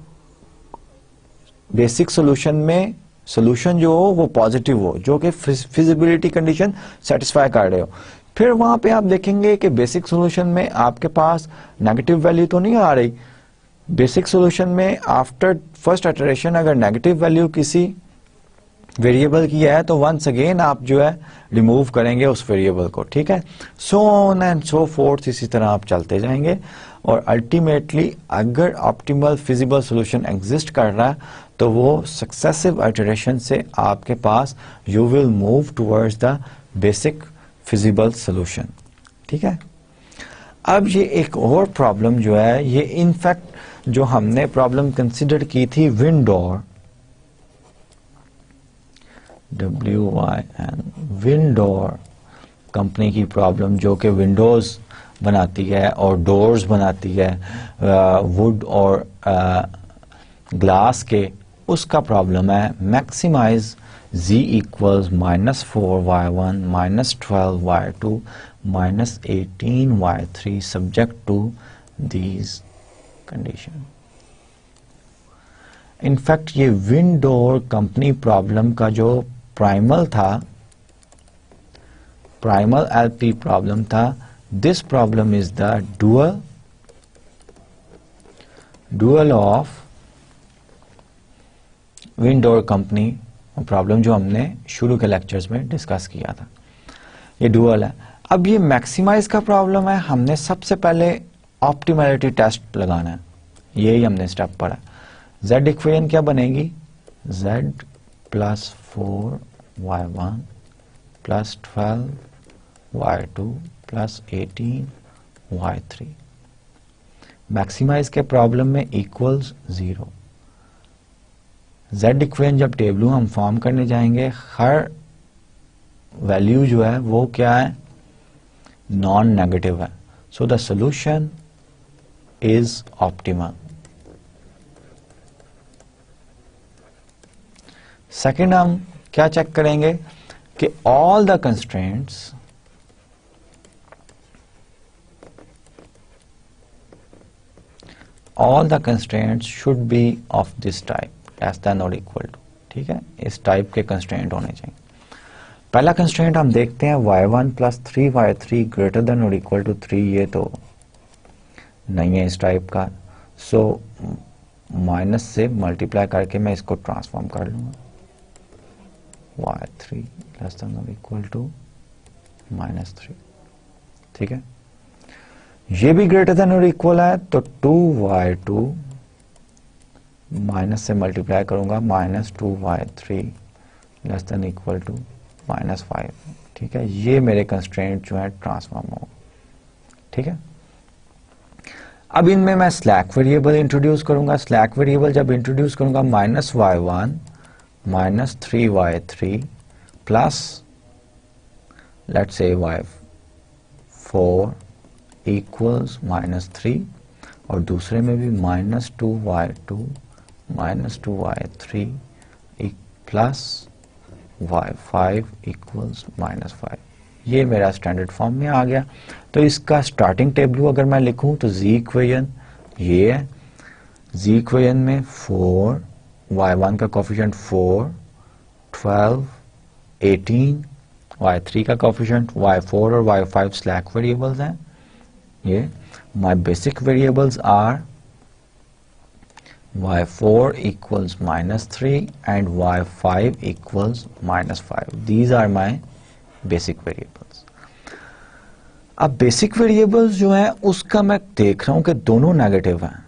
बेसिक सोल्यूशन में सोल्यूशन जो हो वो पॉजिटिव हो, जो कि फिजिबिलिटी कंडीशन सेटिस्फाई कर रहे हो। फिर वहां पे आप देखेंगे कि बेसिक सोल्यूशन में आपके पास नेगेटिव वैल्यू तो नहीं आ रही। बेसिक सोल्यूशन में आफ्टर फर्स्ट इटरेशन अगर नेगेटिव वैल्यू किसी वेरिएबल की है तो वंस अगेन आप जो है रिमूव करेंगे उस वेरिएबल को, ठीक है। So on and so fourth, इसी तरह आप चलते जाएंगे और अल्टीमेटली अगर ऑप्टिमल फिजिबल सॉल्यूशन एग्जिस्ट कर रहा है तो वो सक्सेसिव इटरेशन से आपके पास you will move towards the basic feasible solution, ठीक है। अब ये एक और प्रॉब्लम जो है, ये इनफैक्ट जो हमने प्रॉब्लम कंसिडर की थी विंडोर, WYN विंडोर कंपनी की प्रॉब्लम, जो कि विंडोज बनाती है और डोर्स बनाती है वुड और ग्लास के, उसका प्रॉब्लम है maximize z equals -4y1 -12y2 -18y3 subject to these condition. In fact ये विंडोर कंपनी प्रॉब्लम का जो प्राइमल था, प्राइमल LP प्रॉब्लम था, this problem is the dual of Wyndor company problem जो हमने शुरू के लेक्चर्स में डिस्कस किया था। ये डुअल है। अब ये मैक्सिमाइज का प्रॉब्लम है, हमने सबसे पहले ऑप्टिमैलिटी टेस्ट लगाना है, यही हमने स्टेप पढ़ा। Z इक्वेशन क्या बनेगी, Z + 4y1 + 12y2 + 18y3। Maximise के प्रॉब्लम में इक्वल्स 0। Z इक्वेशन जब टेबल हम फॉर्म करने जाएंगे, हर वैल्यू जो है वो क्या है, नॉन नेगेटिव है। सो the solution is optimal. Second हम क्या चेक करेंगे कि all the constraints should B of this type less than और इक्वल टू, ठीक है। इस टाइप के कंस्ट्रेंट होने चाहिए। पहला कंस्ट्रेंट हम देखते हैं y1 + 3y3 ग्रेटर देन और इक्वल टू 3, ये तो नहीं है इस टाइप का। सो माइनस से मल्टीप्लाई करके मैं इसको ट्रांसफॉर्म कर लूंगा, y3 लेस देन और इक्वल टू -3, ठीक है। ये भी ग्रेटर देन और इक्वल है तो 2y2 माइनस से मल्टीप्लाई करूंगा -2y3 less than equal to -5, ठीक है। ये मेरे कंस्ट्रेंट जो है ट्रांसफॉर्म हो, ठीक है। अब इनमें मैं स्लैक वेरिएबल इंट्रोड्यूस करूंगा। स्लैक वेरिएबल जब इंट्रोड्यूस करूंगा -y1 -3y3 plus let's say y4 equals -3, और दूसरे में भी -2y2 -2y3 plus y5 equals -5। ये मेरा स्टैंडर्ड फॉर्म में आ गया। तो इसका स्टार्टिंग टेबल अगर मैं लिखूं तो z इक्वेशन ये है। z इक्वेशन में 4, y1 का कोफिशिएंट 4, 12, 18, y3 का कोफिशिएंट y4 और y5 स्लैक वेरिएबल्स हैं। ये my basic variables are y4 equals -3 and y5 equals -5. These are my basic variables. अब बेसिक वेरिएबल्स जो हैं उसका मैं देख रहा हूं कि दोनों नेगेटिव हैं,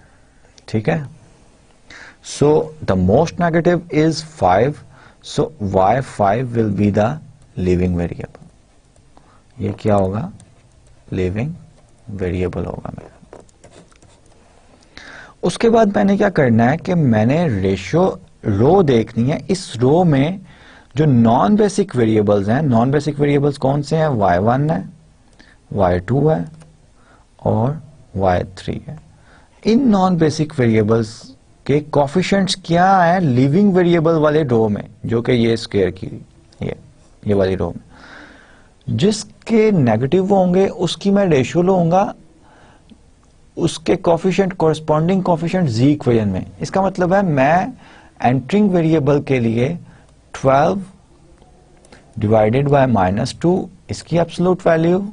ठीक है। So the most negative is 5, so y5 will be the leaving variable. ये क्या होगा, लिविंग वेरिएबल होगा मेरा। उसके बाद मैंने क्या करना है कि मैंने रेशियो रो देखनी है। इस रो में जो नॉन बेसिक वेरिएबल्स हैं, नॉन बेसिक वेरिएबल्स कौन से हैं, y1 है, y2 है और y3 है। इन नॉन बेसिक वेरिएबल्स के कोफिशिएंट्स क्या है लिविंग वेरिएबल वाले रो में, जो कि ये स्क्वायर की ये ये वाली रो में, जिसके नेगेटिव होंगे उसकी मैं रेशियो लूंगा उसके कोफिशिएंट कॉरस्पॉन्डिंग कोफिशिएंट जी इक्वेशन में। इसका मतलब है मैं एंटरिंग वेरिएबल के लिए 12 डिवाइडेड बाय -2 इसकी एब्सोल्यूट वैल्यू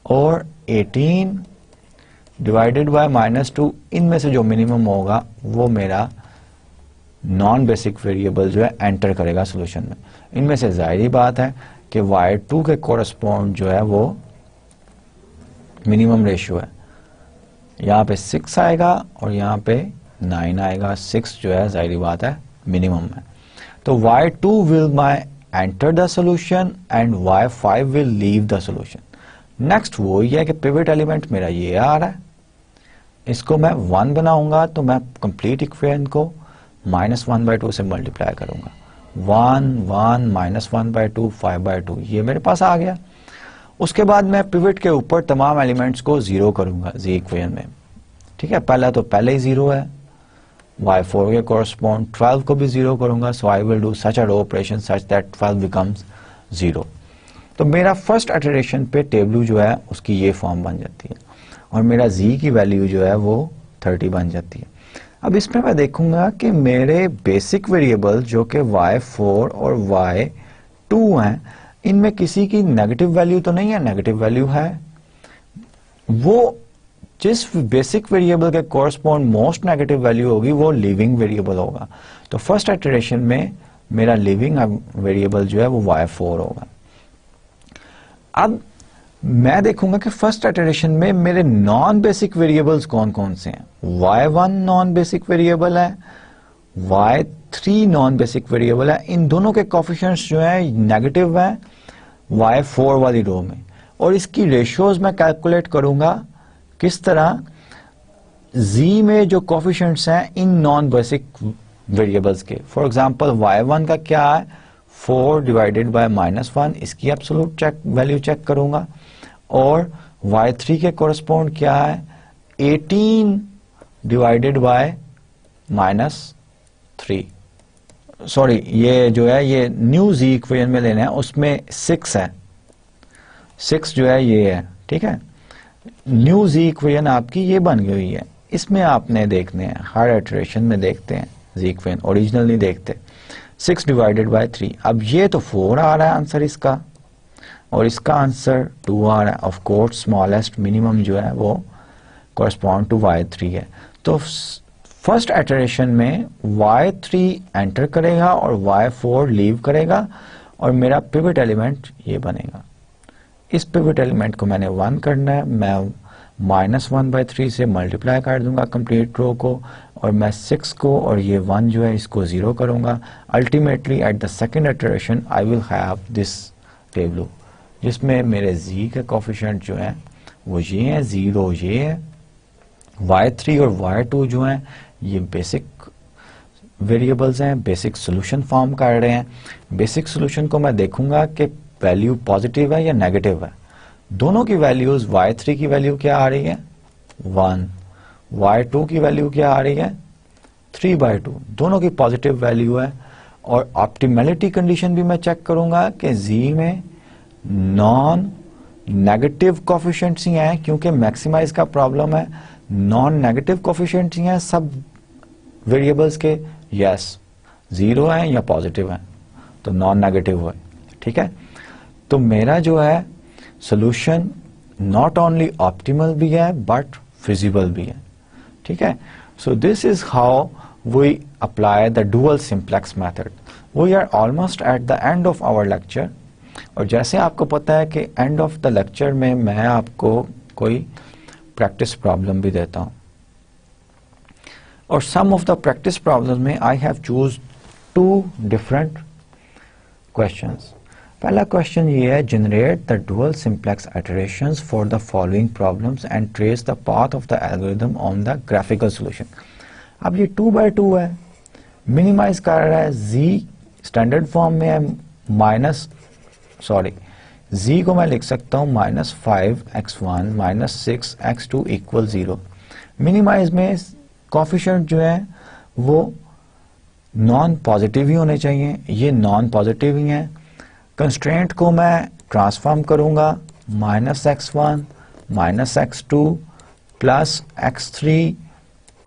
और 18 डिवाइडेड बाय -2 इनमें से जो मिनिमम होगा वो मेरा नॉन बेसिक वेरिएबल जो है एंटर करेगा सॉल्यूशन में। इनमें से जाहिर बात है कि y2 के कोरस्पॉन्ड जो है वो मिनिमम रेशियो है, यहाँ पे 6 आएगा और यहाँ पे 9 आएगा। 6 जो है जाहिर बात है मिनिमम है। तो y2 will my enter the solution and y5 will leave the solution. Next वो ये है कि पिवट एलिमेंट मेरा ये आ रहा है, इसको मैं 1 बनाऊंगा तो मैं कंप्लीट इक्वेशन को -1/2 से मल्टीप्लाई करूंगा। 1 1 -1/2 5/2 ये मेरे पास आ गया। उसके बाद मैं पिवट के ऊपर तमाम एलिमेंट्स को 0 करूंगा जी इक्वेशन में। ठीक है, पहला तो पहले ही 0 है, y4 के कोरस्पॉन्ड 12 को भी 0 करूंगा। So I will do such a row operation such that 12 becomes 0। तो मेरा फर्स्ट इटरेशन पे टेबल जो है उसकी ये फॉर्म बन जाती है और मेरा z की वैल्यू जो है वो 30 बन जाती है। अब इसमें मैं देखूंगा कि मेरे बेसिक वेरिएबल जो कि y4 और y2 हैं, इनमें किसी की नेगेटिव वैल्यू तो नहीं है। नेगेटिव वैल्यू है, वो जिस बेसिक वेरिएबल के कोरस्पॉन्ड मोस्ट नेगेटिव वैल्यू होगी वो लिविंग वेरिएबल होगा। तो फर्स्ट इटरेशन में मेरा लिविंग वेरिएबल जो है वो y4 होगा। अब मैं देखूंगा कि फर्स्ट इटरेशन में मेरे नॉन बेसिक वेरिएबल्स कौन कौन से हैं। y1 नॉन बेसिक वेरिएबल है, y3 नॉन बेसिक वेरिएबल है। इन दोनों के कोफिशिएंट्स जो है नेगेटिव है y4 वाली रो में, और इसकी रेशियोज मैं कैलकुलेट करूंगा किस तरह, z में जो कोफिशिएंट्स हैं इन नॉन बेसिक वेरिएबल्स के। फॉर एग्जांपल y1 का क्या है 4 डिवाइडेड बाय -1, इसकी एब्सोल्यूट वैल्यू चेक करूंगा। और y3 के कोरस्पॉन्ड क्या है 18 डिवाइडेड बाय -3। सॉरी, ये जो है ये न्यू जी इक्वेशन में लेना है, उसमें 6 है, 6 जो है ये है। ठीक है, न्यू जी इक्वेशन आपकी ये बन गई हुई है, इसमें आपने देखने हैं, हर इटरेशन में देखते हैं जी इक्वेशन, ओरिजिनल नहीं देखते। 6 डिवाइडेड बाय 3, अब ये तो 4 आ रहा है आंसर इसका, और इसका आंसर 2 आ रहा है। ऑफ कोर्स स्मॉलेस्ट मिनिमम जो है वो कॉरस्पॉन्ड टू y3 है। तो फर्स्ट इटरेशन में y3 एंटर करेगा और y4 लीव करेगा, और मेरा पिवट एलिमेंट ये बनेगा। इस पिवट एलिमेंट को मैंने 1 करना है, मैं -1/3 से मल्टीप्लाई कर दूंगा कंप्लीट रो को, और मैं 6 को और ये 1 जो है इसको 0 करूंगा। Ultimately at the second iteration I will have this table जिसमें मेरे z के कोफिशिएंट जो हैं वो ये हैं, 0 ये है, y3 और y2 जो हैं ये बेसिक वेरिएबल्स हैं, बेसिक सॉल्यूशन फॉर्म कर रहे हैं। बेसिक सॉल्यूशन को मैं देखूंगा कि वैल्यू पॉजिटिव है या नेगेटिव है। दोनों की वैल्यूज, y3 की वैल्यू क्या आ रही है 1, y2 की वैल्यू क्या आ रही है 3/2, दोनों की पॉजिटिव वैल्यू है। और ऑप्टिमलिटी कंडीशन भी मैं चेक करूंगा कि z में नॉन नेगेटिव कोफिशिएंट्स ही हैं, क्योंकि मैक्सिमाइज का प्रॉब्लम है, नॉन नेगेटिव कोफिशिएंट्स ही हैं सब वेरिएबल्स के। यस, 0 है या पॉजिटिव है, तो नॉन नेगेटिव है। ठीक है, तो मेरा जो है सॉल्यूशन नॉट ओनली ऑप्टिमल भी है बट फिजिबल भी है। ठीक है, so this is how we apply the dual simplex method. We are almost at the end of our lecture, और जैसे आपको पता है कि एंड ऑफ द लेक्चर में मैं आपको कोई प्रैक्टिस प्रॉब्लम भी देता हूं, और सम ऑफ द प्रैक्टिस प्रॉब्लम में I have choose 2 different questions. पहला क्वेश्चन ये है, generate the dual simplex iterations for the following problems and trace the path of the algorithm on the graphical solution. अब ये 2/2 है, मिनिमाइज कर रहा है, z स्टैंडर्ड फॉर्म में है z को मैं लिख सकता हूं -5x1 -6x2 = 0। मिनिमाइज में कोफिशिएंट जो है वो नॉन पॉजिटिव ही होने चाहिए, ये नॉन पॉजिटिव ही हैं। कंस्ट्रेंट को मैं ट्रांसफॉर्म करूंगा -x1 -x2 plus x3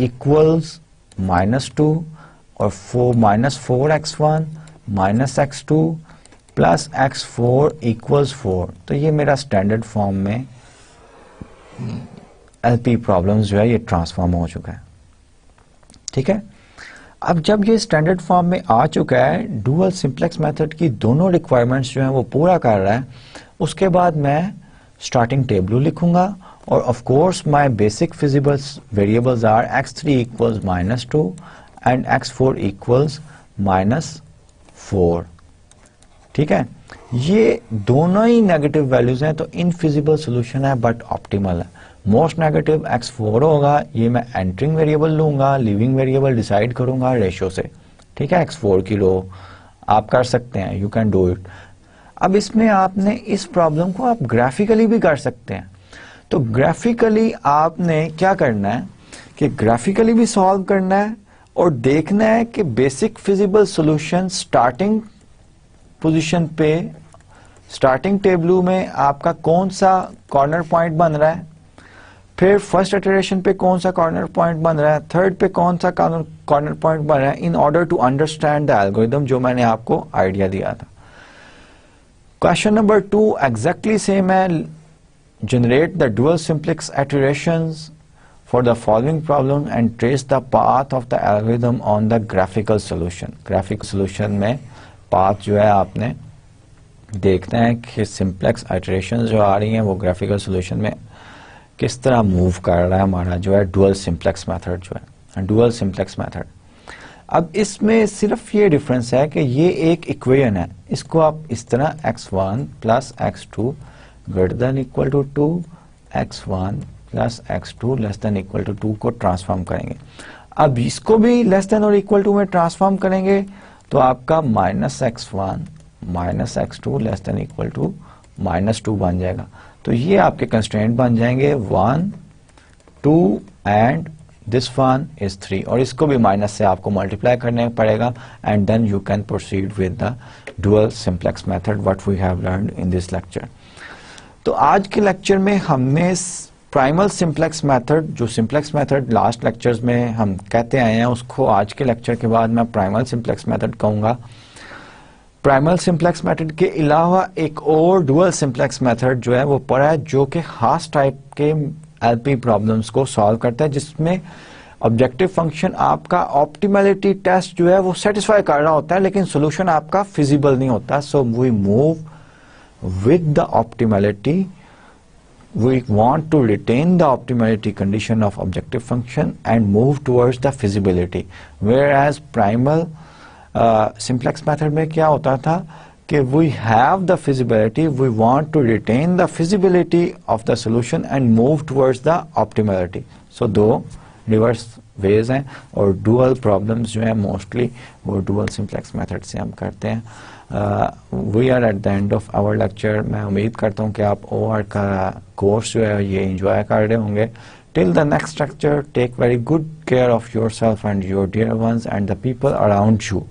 equals -2 और -4x1 -x2 plus x4 equals 4। तो ये मेरा स्टैंडर्ड फॉर्म में एलपी प्रॉब्लम्स जो है ये ट्रांसफॉर्म हो चुका है। ठीक है, अब जब ये स्टैंडर्ड फॉर्म में आ चुका है, डुअल सिंप्लेक्स मेथड की दोनों रिक्वायरमेंट्स जो हैं वो पूरा कर रहा है, उसके बाद मैं स्टार्टिंग टेबल लिखूंगा और of course my basic feasible variables are x3 equals -2 and x4 equals -4। ठीक है, ये दोनों ही नेगेटिव वैल्यूज हैं, तो इनफिजिबल सोल्यूशन है बट ऑप्टिमल है। मोस्ट नेगेटिव x4 होगा, ये मैं एंटरिंग वेरिएबल लूंगा, लीविंग वेरिएबल डिसाइड करूंगा रेशियो से। ठीक है, x4 की लो आप कर सकते हैं, यू कैन डू इट। अब इसमें आपने इस प्रॉब्लम को आप ग्राफिकली भी कर सकते हैं। तो ग्राफिकली आपने क्या करना है कि ग्राफिकली भी सॉल्व करना है और देखना है कि basic feasible solution starting position पे, स्टार्टिंग टेबल में आपका कौन सा कॉर्नर पॉइंट बन रहा है, फिर फर्स्ट इटरेशन पे कौन सा कॉर्नर पॉइंट बन रहा है, थर्ड पे कौन सा कॉर्नर पॉइंट बन रहा है, in order to understand the algorithm जो मैंने आपको आइडिया दिया था। क्वेश्चन नंबर 2 एग्जैक्टली सेम है। Generate the dual simplex iterations for the following problem and trace the path of the algorithm on the graphical solution। graphical solution में path जो है आपने देखना है कि सिंप्लेक्स iterations जो आ रही हैं वो graphical solution में किस तरह मूव कर रहा है हमारा जो है डुअल सिंप्लेक्स मेथड जो है डुअल सिंप्लेक्स मेथड। अब इसमें सिर्फ ये डिफरेंस है कि ये एक इक्वेशन है, इसको आप इस तरह x1 plus x2 greater than equal to 2, x1 plus x2 less than equal to 2 को ट्रांसफॉर्म करेंगे। अब इसको भी लेस देन और इक्वल टू में ट्रांसफॉर्म करेंगे तो आपका -x1 minus x2 less than equal to -2 बन जाएगा। तो ये आपके कंस्ट्रेंट बन जाएंगे 1, 2 एंड दिस वन इज 3 और इसको भी माइनस से आपको मल्टीप्लाई करने पड़ेगा and then you can proceed with the dual simplex method what we have learned in this lecture. तो आज के लेक्चर में हमने प्राइमल सिंप्लेक्स मेथड, जो सिंप्लेक्स मेथड लास्ट लेक्चर्स में हम कहते आए हैं, उसको आज के लेक्चर के बाद मैं प्राइमल सिंप्लेक्स मेथड कहूंगा। प्राइमल सिंप्लेक्स मेथड के अलावा एक और डुअल सिंप्लेक्स मेथड जो है वो पढ़ा है, जो कि खास टाइप के एलपी प्रॉब्लम्स को सॉल्व करता है, जिसमें ऑब्जेक्टिव फंक्शन आपका ऑप्टिमलिटी टेस्ट जो है वो सेटिस्फाई कर रहा होता है लेकिन सोल्यूशन आपका फिजिबल नहीं होता। So we move with the optimality, we want to retain the optimality condition of objective function and move towards the feasibility, whereas primal simplex method में क्या होता था कि we have the feasibility, we want to retain the feasibility of the solution and move towards the optimality। so दो reverse veg हैं और dual problems जो है मोस्टली वो डुअल सिंप्लेक्स मेथड से हम करते हैं। We are at the end of our lecture. मैं उम्मीद करता हूँ कि आप OR का कोर्स जो है ये एंजॉय कर रहे होंगे। Till the next lecture, take very good care of yourself and your dear ones and the people around you.